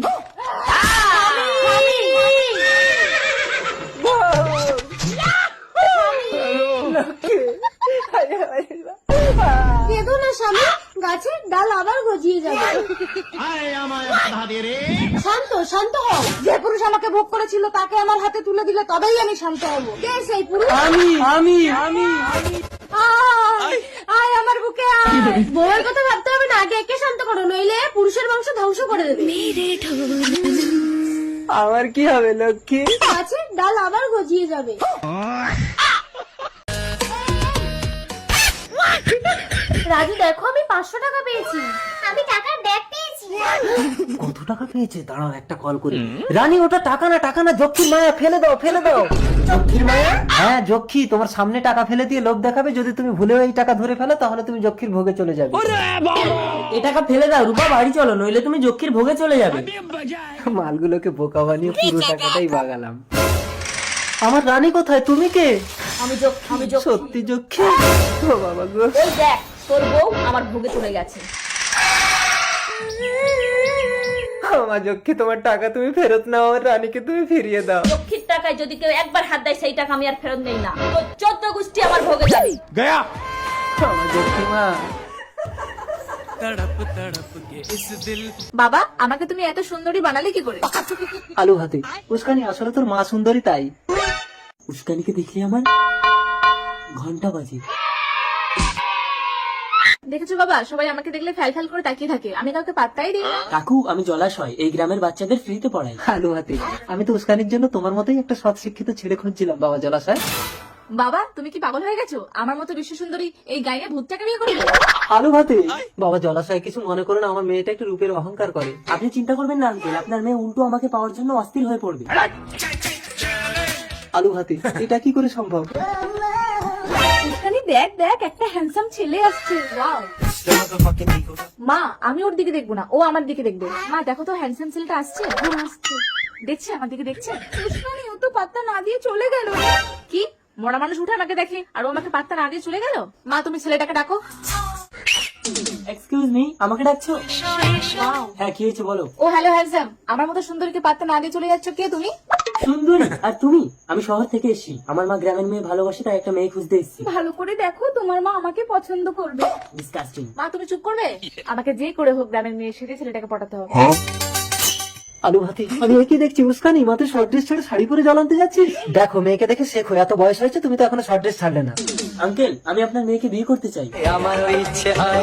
Speaker 4: কেঁদো না স্বামী, গাছের ডাল আবার গজিয়ে যাবে। শান্ত শান্ত হও। যে পুরুষ আমাকে ভোগ করেছিল তাকে আমার হাতে তুলে দিলে তবেই আমি শান্ত হব। কে সেই পুরুষ?
Speaker 1: আমি
Speaker 4: আয়, আয় আমার বুকে আয়। বউয়ের কথা ভাবতে হবে না, আগে একে শান্ত করো, নইলে পুরুষের বংশ ধ্বংস করে দেবে।
Speaker 1: আমার কি হবে লক্ষ্মী?
Speaker 4: গাছের ডাল আবার গজিয়ে যাবে। রাজু দেখো, আমি 500 টাকা পেয়েছি। আমি টাকার ব্যাগ পেয়েছি।
Speaker 1: কত টাকা পেয়েছে? দাঁড়াও একটা কল করি। রানী ওটা টাকা না যক্ষীর মায়া, ফেলে দাও ফেলে দাও। যক্ষীর মায়া? হ্যাঁ যক্ষী, তোমার সামনে টাকা ফেলে দিয়ে লোভ দেখাবে, যদি তুমি ভুলেও এই টাকা ধরে ফেলো তাহলে তুমি যক্ষীর ভোগে চলে যাবে। এই টাকা ফেলে দাও রূপা, বাড়ি চলো, নইলে তুমি যক্ষীর ভোগে চলে যাবে। মালগুলোকে বোকা বানিয়ে পুরো টাকাটাই বাগালাম। আমার রানী কোথায়, তুমি কে?
Speaker 2: আমি
Speaker 1: সত্যি যক্ষী? ও বাবা গো।
Speaker 2: ওই দেখ, তোর বউ আমার ভোগে চলে গেছে।
Speaker 1: আমার যক্ষী, তোমার টাকা তুমি ফেরত নাও, আমার রানীকে তুমি ফিরিয়ে দাও।
Speaker 2: লক্ষ্মীর টাকায় যদি কেউ একবার হাত দেয়, সেই টাকা আমি আর ফেরত নেই না। তো 14 গোষ্ঠী আমার ভোগে যাবে।
Speaker 7: গয়া
Speaker 1: আমার যক্ষী মা।
Speaker 2: বাবা আমাকে তুমি এত সুন্দরী বানালে কি করে?
Speaker 1: আলু হাতে উস্কানি, আসলে তোর মা সুন্দরী তাই।
Speaker 6: উস্কানিকে দেখলে আমার ঘন্টা বাজে।
Speaker 2: দেখেছো বাবা, সবাই আমাকে দেখলে ফ্যাল ফ্যাল করে তাকিয়ে থাকে, আমি কাউকে পাত্তাই দিই না।
Speaker 6: কাকু আমি জলাশয় এই গ্রামের বাচ্চাদের ফ্রিতে পড়াই।
Speaker 1: আলু হাতে আমি তো উস্কানির জন্য তোমার মতোই একটা সৎ শিক্ষিত ছেলে খুঁজছিলাম বাবা জলাশয়।
Speaker 2: বাবা তুমি কি পাগল হয়ে গেছো? আমার মতো বিশ্ব সুন্দরী এই গায়ে ভূতটাকে বিয়ে করবে?
Speaker 1: আলু ভাতে বাবা জলাশয় কিছু মনে করে না, আমার মেয়েটা একটু রূপের অহংকার করে।
Speaker 6: আপনি চিন্তা করবেন না আঙ্কেল, আপনার মেয়ে উল্টো আমাকে পাওয়ার জন্য অস্থির হয়ে পড়বে।
Speaker 1: আলু ভাতে এটা কি করে সম্ভব?
Speaker 2: এখানে দেখ দেখ একটা হ্যান্ডসাম ছেলে আসছে। ওয়াও মা, আমি ওর দিকে দেখবো না, ও আমার দিকে দেখবে। মা দেখো তো হ্যান্ডসাম ছেলেটা আসছে। আসছে, দেখছে আমার দিকে, দেখছে। উস্কানি, ও তো পাত্তা না দিয়ে চলে গেল। কি মরা মানুষ উঠে আমাকে দেখে আর ও আমাকে পাত্তা না দিয়ে চলে গেল? মা তুমি ছেলেটাকে ডাকো।
Speaker 6: এক্সকিউজ মি, আমাকে ডাকছো? হ্যাঁ কি হয়েছে বলো।
Speaker 2: ও হ্যালো হ্যান্ডসাম, আমার মতো সুন্দরীকে পাত্তা না দিয়ে চলে যাচ্ছ, কে তুমি?
Speaker 6: সুন্দরী আর তুমি? আমি শহর থেকে এসেছি, আমার মা গ্রামের মেয়ে ভালোবাসে তাই একটা মেয়ে খুঁজতে এসেছি।
Speaker 2: ভালো করে দেখো, তোমার মা আমাকে পছন্দ করবে।
Speaker 6: ডিসকাস্টিং।
Speaker 2: মা তুমি চুপ করবে? আমাকে যে করে হোক গ্রামের মেয়ে সেটা ছেলেটাকে পটাতে হবে।
Speaker 1: আলু ভাতে আমি একই দেখছি উস্কানি মাত্র শর্ট ড্রেস ছেড়ে শাড়ি পরে জল আনতে যাচ্ছিস। দেখো মেয়েকে দেখে শেখো, এত বয়স হয়েছে তুমি তো এখনো শর্ট ড্রেস ছাড়লে না।
Speaker 6: আঙ্কেল আমি আপনার মেয়েকে বিয়ে করতে চাই।
Speaker 1: আমার ওই ইচ্ছে হয়।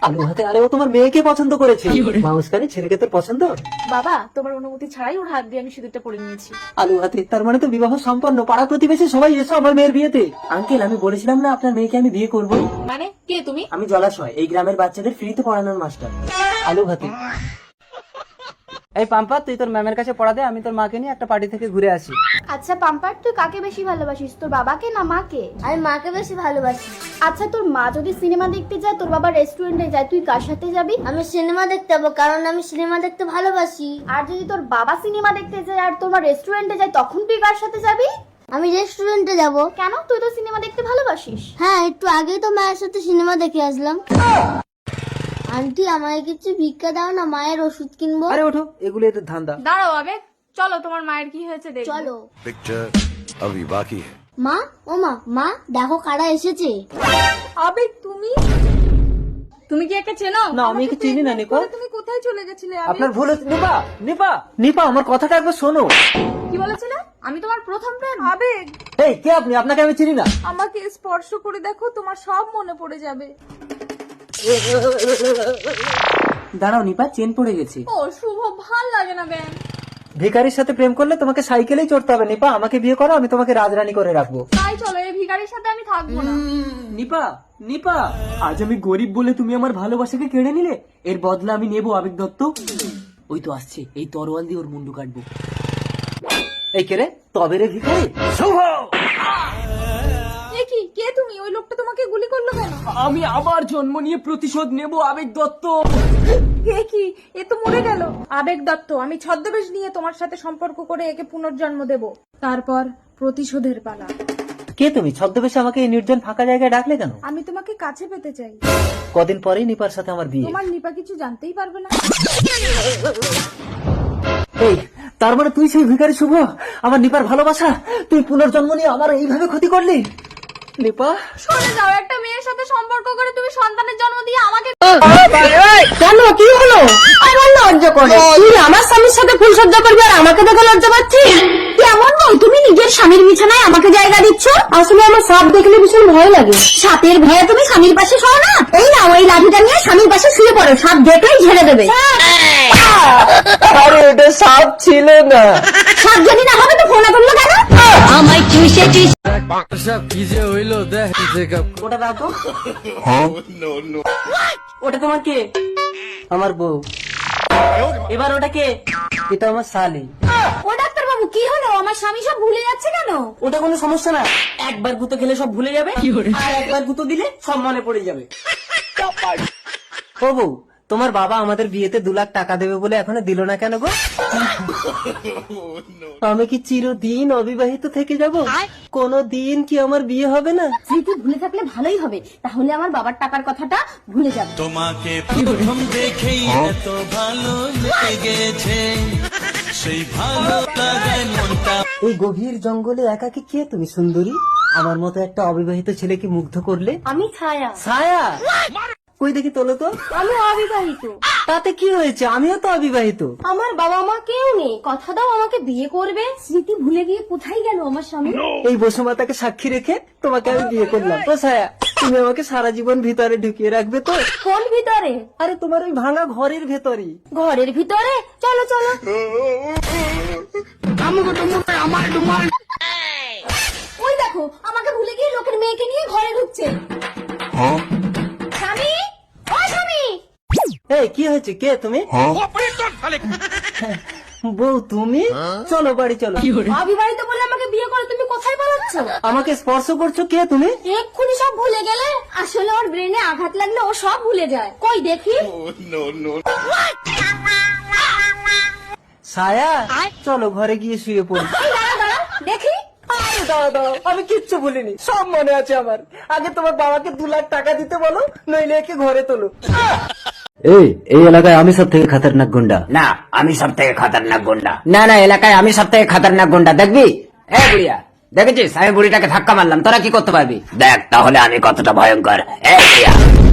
Speaker 1: আলু ভাতে আরে ও তোমার মেয়েকে পছন্দ করেছে। মা উস্কানি ছেলেকে তোর পছন্দ?
Speaker 2: বাবা তোমার অনুমতি ছাড়াই ওর হাত দিয়ে আমি সিঁদুরটা পরে নিয়েছি।
Speaker 1: আলু ভাতে তার মানে তো বিবাহ সম্পন্ন, পাড়া প্রতিবেশী সবাই এসো আমার মেয়ের বিয়েতে।
Speaker 6: আঙ্কেল আমি বলেছিলাম না আপনার মেয়েকে আমি বিয়ে করবো।
Speaker 2: মানে কে তুমি?
Speaker 6: আমি জলাশয় এই গ্রামের বাচ্চাদের ফ্রিতে পড়ানোর মাস্টার।
Speaker 1: আলু ভাতে এই পাম্পা তুই তোর ম্যামের কাছে পড়া দে, আমি তোর মাকে নিয়ে একটা পার্টি থেকে ঘুরে আসি।
Speaker 4: আচ্ছা পাম্পার, তুই কাকে বেশি ভালোবাসিস, তোর বাবাকে না মাকে? আমি মাকে বেশি ভালোবাসি। আচ্ছা তোর মা যদি সিনেমা দেখতে যায়, তোর বাবা রেস্টুরেন্টে যায়, তুই কার সাথে যাবি? আমি সিনেমা দেখতে যাবো, কারণ আমি সিনেমা দেখতে ভালোবাসি। আর যদি তোর বাবা সিনেমা দেখতে যায় আর তোর মা রেস্টুরেন্টে যায়, তখন তুই কার সাথে যাবি? আমি রেস্টুরেন্টে যাব। কেন? তুই তো সিনেমা দেখতে ভালোবাসিস। হ্যাঁ, একটু আগেই তো মায়ের সাথে সিনেমা দেখে আসলাম। আন্টি আমাকে কিছু ভিক্ষা দাও না, মায়ের ওষুধ কিনবো।
Speaker 1: আরে ওঠো, এগুলো এদের ধান্দা।
Speaker 2: দাঁড়াও আবেগ, চলো তোমার মায়ের কি হয়েছে দেখো।
Speaker 4: চলো।
Speaker 5: पिक्चर अभी बाकी है।
Speaker 4: মা, ও মা, মা দেখো কারা এসেছে।
Speaker 2: আবেগ তুমি? তুমি কি একে চেনো?
Speaker 1: না আমি একে চিনি না নিপা।
Speaker 2: তুমি কোথায় চলে গেছিলে?
Speaker 1: আপনার ভুল হচ্ছে। নিপা নিপা নিপা আমার কথাটা একবার শোনো।
Speaker 2: কি বলেছিলে? আমি তোমার প্রথম প্রেম। আবেগ
Speaker 1: এই কে আপনি? আপনাকে আমি চিনি না।
Speaker 2: আমাকে স্পর্শ করে দেখো, তোমার সব মনে পড়ে যাবে।
Speaker 6: দাঁড়াও নিপা, চেন পড়ে গেছে।
Speaker 2: ও শুভ, ভাল লাগে না ব্যান।
Speaker 1: ভিখারির সাথে প্রেম করলে তোমাকে সাইকেলেই চড়তে হবে নিপা। আমাকে বিয়ে করো, আমি তোমাকে রাজরানী করে রাখবো।
Speaker 2: তাই চলো, এই ভিখারির সাথে আমি থাকবো না।
Speaker 6: নিপা নিপা, আজ আমি গরিব বলে তুমি আমার ভালোবাসাকে কেড়ে নিলে, এর বদলা আমি নেবো আবেগ দত্ত। ওই তো আসছে, এই তরোয়াল দিয়ে ওর মুন্ডু কাটবো।
Speaker 1: এই কে রে? তবে রে ভিখারি।
Speaker 2: এ কি, কে তুমি? ওই লোকটা তোমাকে গুলি করলো কেন?
Speaker 6: আমি আবার জন্ম নিয়ে প্রতিশোধ নেবো আবেগ দত্ত।
Speaker 2: এ কি, এ তো মরে গেল। আবেগ দত্ত, আমি ছদ্মবেশ নিয়ে তোমার সাথে সম্পর্ক করে একে পুনর্জন্ম দেব, তারপর প্রতিশোধের পালা।
Speaker 1: কে তুমি? ছদ্মবেশে আমাকে এই নির্জন ফাঁকা জায়গায় ডাকলে কেন?
Speaker 2: আমি তোমাকে কাছে পেতে চাই।
Speaker 1: কদিন পরেই নিপার সাথে আমার বিয়ে।
Speaker 2: তোমার নিপা কিছু জানতেই পারবে না।
Speaker 1: এই তার মানে তুই সেই ভিখারি শুভ, আমার নিপার ভালোবাসা তুই পুনর্জন্ম নিয়ে আমার এইভাবে ক্ষতি করলি? নিপা
Speaker 2: সরে যাও, একটা মেয়ের সাথে সম্পর্ক করে তুমি সন্তানের জন্ম দিয়ে আমাকে।
Speaker 8: কেন কি হলো? আমার লজ্জা করে। তুই আমার স্বামীর সাথে ফুল সজ্জা করবি আর আমাকে দেখে লজ্জা পাচ্ছিস? কেমন নয়, তুমি নিজের স্বামীর বিছানায় আমাকে জায়গা দিচ্ছ। আসলে আমার সাপ দেখলে ভীষণ ভয় লাগে। সাপের ভয়ে তুমি স্বামীর পাশে শোও না? এই না, ওই লাঠিটা নিয়ে স্বামীর পাশে শুয়ে পড়ো, সাপ দেখলেই ঝেড়ে দেবে।
Speaker 1: আরে এটা সাপ ছিল না।
Speaker 8: সাপ যদি না হবে তো ফোন করলো কেন? আমায় চুষে চুষে।
Speaker 1: ওটা দাও তো। ওটা তোমার কে? আমার বউ।
Speaker 6: এবার ওটা কে?
Speaker 1: এটা আমার শালি।
Speaker 4: ও ডাক্তার বাবু, কি হলো? আমার স্বামী সব ভুলে যাচ্ছে কেন?
Speaker 6: ওটা কোনো সমস্যা না, একবার গুঁতো খেলে সব ভুলে যাবে, আর একবার গুঁতো দিলে সব মনে পড়ে যাবে।
Speaker 1: ও বউ, তোমার বাবা আমাদের বিয়েতে 2 লাখ টাকা দেবে বলে এখনো দিল না কেন গো? আমি কি চিরদিন অবিবাহিত থেকে যাব? কোনো দিন কি আমার বিয়ে হবে না?
Speaker 4: স্মৃতি ভুলে থাকলে ভালোই হবে, তাহলে আমার বাবার টাকার কথাটা ভুলে যাবে।
Speaker 5: তোমাকে প্রথম দেখেই এত ভালো লেগেছে, সেই ভালো লাগায় মনটা।
Speaker 1: এই গভীর জঙ্গলে একাকী কে তুমি সুন্দরী? আমার মতো একটা অবিবাহিত ছেলেকে মুগ্ধ করলে।
Speaker 4: আমি ছায়া।
Speaker 1: ছায়া? কই দেখি তোলো তো।
Speaker 4: আমি অবিবাহিত।
Speaker 1: তাতে কি হয়েছে, আমিও তো অবিবাহিত।
Speaker 4: আমার বাবা মা কেউ নেই, কথা দাও আমাকে বিয়ে করবে। স্মৃতি ভুলে গিয়ে কোথায় গেল আমার স্বামী?
Speaker 1: এই বসুমাতাকে সাক্ষী রেখে তোমাকে আমি বিয়ে করলাম। ও ছায়া, তুমি আমাকে সারা জীবন ভিতরে ঢুকিয়ে রাখবে তো?
Speaker 4: কোন ভিতরে?
Speaker 1: আরে তোমার ওই ভাঙা ঘরের ভেতরই।
Speaker 4: ঘরের ভিতরে? চলো চলো। ওই দেখো, আমাকে ভুলে গিয়ে লোকের মেয়েকে নিয়ে ঘরে ঢুকছে। স্বামী, ও স্বামী।
Speaker 1: এই কি হয়েছে, কে তুমি? বউ তুমি? চলো বাড়ি চলো।
Speaker 4: অবিবাহিত বলে আমাকে বিয়ে করে তুমি কোথায় পালাচ্ছ?
Speaker 1: আমাকে স্পর্শ করছো, কে তুমি?
Speaker 4: এক্ষুনি সব ভুলে গেলে? আসলে ওর ব্রেনে আঘাত লাগলে ও সব ভুলে যায়। কই দেখি।
Speaker 1: ছায়া, চলো ঘরে গিয়ে শুয়ে পড়ি।
Speaker 4: এই দাঁড়া দাঁড়া, দেখি।
Speaker 1: আরে দাঁড়াও দাঁড়াও, আমি কিচ্ছু ভুলিনি, সব মনে আছে আমার। আগে তোমার বাবাকে 2 লাখ টাকা দিতে বলো, নইলে একে ঘরে তোলো।
Speaker 6: এই এলাকায় আমি সব থেকে খতরনাক গুন্ডা।
Speaker 5: না আমি সব থেকে খতরনাক গুন্ডা। না না, এলাকায় আমি সব থেকে খতরনাক গুন্ডা। দেখবি? এ বুড়িয়া, দেখেছিস আমি বুড়িটাকে ধাক্কা মারলাম, তোরা কি করতে পারবি? দেখ তাহলে আমি কতটা ভয়ঙ্কর। এ বুড়িয়া,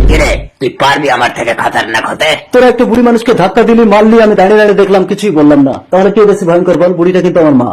Speaker 5: কিরে তুই পারবি আমার থেকে খতরনাক হতে?
Speaker 6: তোরা একটা বুড়ি মানুষকে ধাক্কা দিলি, মারলি, আমি দাঁড়িয়ে দাঁড়িয়ে দেখলাম, কিছুই বললাম না। তাহলে কে বেশি ভয়ঙ্কর বল? বুড়িটা কিন্তু আমার মা।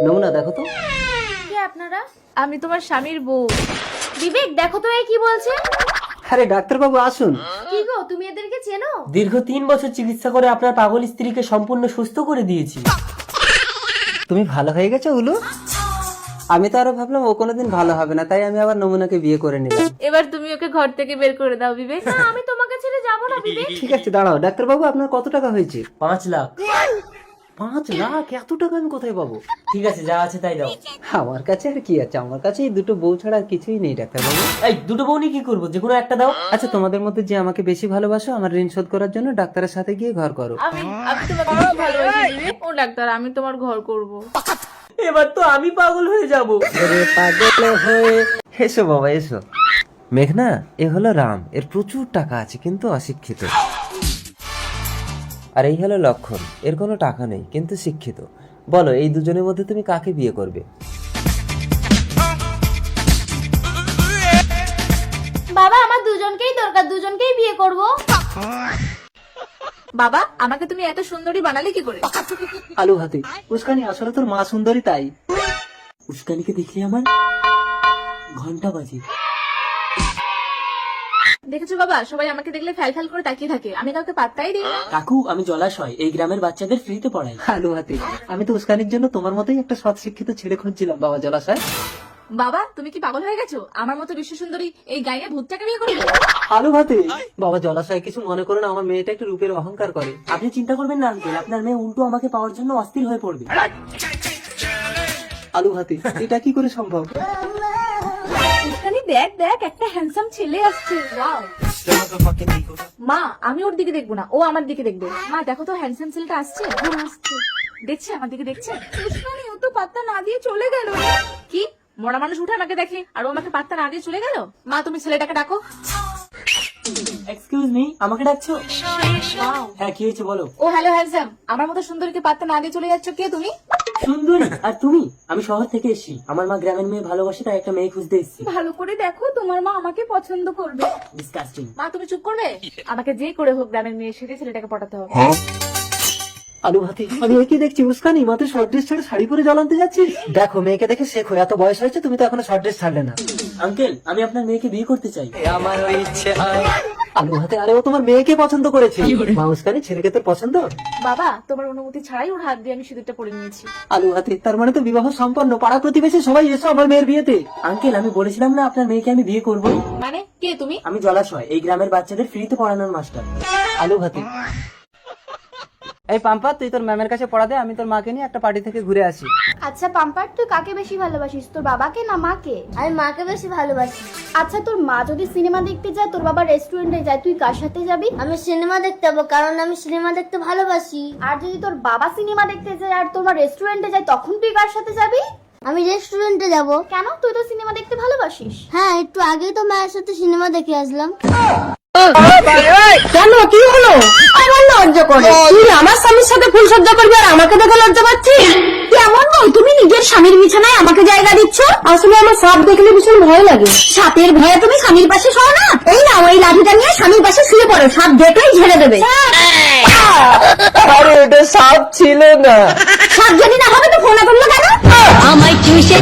Speaker 1: নমুনা দেখো তো।
Speaker 2: কে আপনারা? আমি তোমার স্বামীর বউ। বিবেক, দেখো তো এ কি বলছে।
Speaker 1: আরে ডাক্তারবাবু আসুন।
Speaker 2: কি গো, তুমি এদেরকে চেনো?
Speaker 1: দীর্ঘ 3 বছর চিকিৎসা করে আপনার পাগল স্ত্রীকে সম্পূর্ণ সুস্থ করে দিয়েছি। তুমি ভালো হয়ে গেছো উলু? আমি তো আরো ভাবলাম ও কোনোদিন ভালো হবে না, তাই আমি আবার নমুনাকে বিয়ে করে নিলাম।
Speaker 2: এবার তুমি ওকে ঘর থেকে বের করে দাও বিবেক। না, আমি তোমাকে ছেড়ে যাবো না বিবেক।
Speaker 1: ঠিক আছে দাঁড়াও, ডাক্তারবাবু আপনার কত টাকা হয়েছে?
Speaker 6: 5 লাখ।
Speaker 1: 5 লাখ? এত টাকা আমি কোথায় পাবো?
Speaker 6: ঠিক আছে, যা আছে তাই দাও।
Speaker 1: আমার কাছে আর কি আছে, আমার কাছে এই 2টো বউ ছাড়া আর কিছুই নেই ডাক্তারবাবু।
Speaker 6: এই 2টো বউ নিয়ে কি করবো? যে কোনো একটা দাও।
Speaker 1: আচ্ছা, তোমাদের মধ্যে যে আমাকে বেশি ভালোবাসো, আমার ঋণ শোধ করার জন্য ডাক্তারের সাথে গিয়ে ঘর করো।
Speaker 2: আমি তোমাকে খুব ভালোবাসি বিবেক। ও ডাক্তার, আমি তোমার ঘর করব।
Speaker 1: এবার তো আমি পাগল হয়ে যাবো। পাগল হয়ে এসো বাবা এসো। মেঘনা, এ হলো রাম, এর প্রচুর টাকা আছে কিন্তু অশিক্ষিত। আর এই হলো লক্ষণ, এর কোনো টাকা নেই কিন্তু শিক্ষিত। বলো, এই দুজনের মধ্যে তুমি কাকে বিয়ে করবে?
Speaker 2: বাবা, আমার দুজনকেই দরকার, দুজনকেই বিয়ে করব। বাবা, আমাকে তুমি এত সুন্দরী বানালে কি করে?
Speaker 1: আলু হাতে উস্কানি, আসলে তোর মা সুন্দরী তাই। উস্কানিকে দেখলে আমার ঘন্টা বাজে।
Speaker 2: দেখেছো বাবা, সবাই আমাকে দেখলে ফ্যাল ফ্যাল করে তাকিয়ে থাকে, আমি কাউকে পাত্তাই দিই না।
Speaker 1: কাকু, আমি জলাশয়, এই গ্রামের বাচ্চাদের ফ্রিতে পড়াই। আলু হাতে, আমি তো উস্কানির জন্য তোমার মতোই একটা সৎ শিক্ষিত ছেলে খুঁজছিলাম বাবা জলাশয়।
Speaker 2: বাবা, তুমি কি পাগল হয়ে গেছো? আমার মতো বিশ্ব সুন্দরী এই গায়ে ভূতটাকে বিয়ে করবে?
Speaker 1: আলু ভাতে, বাবা জলাশয় কিছু মনে করে না, আমার মেয়েটা একটু রূপের অহংকার করে। আপনি চিন্তা করবেন না আঙ্কেল, আপনার মেয়ে উল্টো আমাকে পাওয়ার জন্য অস্থির হয়ে পড়বে। আলু ভাতে, এটা কি করে সম্ভব?
Speaker 2: এখানে দেখ দেখ, একটা হ্যান্ডসাম ছেলে আসছে। ওয়াও। মা, আমি ওর দিকে দেখবো না, ও আমার দিকে দেখবে। মা দেখো তো, হ্যান্ডসাম ছেলেটা আসছে। হ্যাঁ, আসছে। দেখছে, আমার দিকে দেখছে। উস্কানি, ও তো পাত্তা না দিয়ে চলে গেল। কি মরা মানুষ উঠে আমাকে দেখে আর ও আমাকে পাত্তা না দিয়ে চলে গেল? মা, তুমি ছেলেটাকে ডাকো।
Speaker 1: এক্সকিউজ মি, আমাকে ডাকছো? হ্যাঁ, কি হয়েছে বলো।
Speaker 2: ও হ্যালো হ্যান্ডসাম, আমার মতো সুন্দরীকে পাত্তা না দিয়ে চলে যাচ্ছ, কে তুমি?
Speaker 1: সুন্দরী? আর তুমি? আমি শহর থেকে এসেছি, আমার মা গ্রামের মেয়ে ভালোবাসে, তাই একটা মেয়ে খুঁজতে এসেছি।
Speaker 2: ভালো করে দেখো, তোমার মা আমাকে পছন্দ করবে।
Speaker 1: ডিসকাস্টিং।
Speaker 2: মা, তুমি চুপ করবে? আমাকে যে করে হোক গ্রামের মেয়ে সেটা ছেলেটাকে পটাতে হবে।
Speaker 1: আলু ভাতি, আমি ওই কি দেখছি, উস্কানি মাথায় শর্ট ড্রেস ছেড়ে শাড়ি পরে জ্বলাতে যাচ্ছিস? দেখো, মেয়েকে দেখে শেখো, এত বয়স হয়েছে তুমি তো এখনো শর্ট ড্রেস ছাড়লে না। আঙ্কেল, আমি আপনার মেয়েকে বিয়ে করতে চাই। আমার ইচ্ছে হয়। আলু ভাতে, আরে ও তোমার মেয়েকে পছন্দ করেছে। মা, উস্কানি ছেলেকে তোর পছন্দ?
Speaker 2: বাবা, তোমার অনুমতি ছাড়াই ওর হাত দিয়ে আমি সিঁদুরটা পরে নিয়েছি।
Speaker 1: আলু ভাতে, তার মানে তো বিবাহ সম্পন্ন। পাড়া প্রতিবেশী সবাই এসো আমার মেয়ের বিয়েতে। আঙ্কেল, আমি বলেছিলাম না আপনার মেয়েকে আমি বিয়ে করবো।
Speaker 2: মানে কে তুমি?
Speaker 1: আমি জলাশয়, এই গ্রামের বাচ্চাদের ফ্রিতে পড়ানোর মাস্টার। আলু ভাতে, এই পাম্পা, তুই তোর ম্যামের কাছে পড়া দে, আমি তোর মাকে নিয়ে একটা পার্টি থেকে ঘুরে আসি।
Speaker 2: আচ্ছা পাম্পার, তুই কাকে বেশি ভালোবাসিস, তোর বাবাকে না মাকে?
Speaker 4: আমি মাকে বেশি ভালোবাসি।
Speaker 2: আচ্ছা তোর মা যদি সিনেমা দেখতে যায়, তোর বাবা রেস্টুরেন্টে যায়, তুই কার সাথে যাবি?
Speaker 4: আমি সিনেমা দেখতে যাবো, কারণ আমি সিনেমা দেখতে ভালোবাসি।
Speaker 2: আর যদি তোর বাবা সিনেমা দেখতে যায় আর তোর মা রেস্টুরেন্টে যায়, তখন তুই কার সাথে যাবি?
Speaker 4: আমি রেস্টুরেন্টে যাব।
Speaker 2: কেন? তুই তো সিনেমা দেখতে ভালোবাসিস।
Speaker 4: হ্যাঁ, একটু আগেই তো মায়ের সাথে সিনেমা দেখে আসলাম।
Speaker 8: কেন, কি হলো? আমার লজ্জা করে। তুই আমার স্বামীর সাথে ফুল সজ্জা করবি আর আমাকে দেখে লজ্জা পাচ্ছিস? কেমন নয়, তুমি নিজের স্বামীর বিছানায় আমাকে জায়গা দিচ্ছ। আসলে আমার সাপ দেখলে ভীষণ ভয় লাগে। সাপের ভয়ে তুমি স্বামীর পাশে শোও না? এই নাও, এই লাঠিটা নিয়ে স্বামীর পাশে শুয়ে পড়ো, সাপ দেখলেই ঝেড়ে দেবে।
Speaker 1: আরে ওটা সাপ ছিল না।
Speaker 8: সাপ যদি না হবে তো ফোন করলো কেন? আমায় চুষে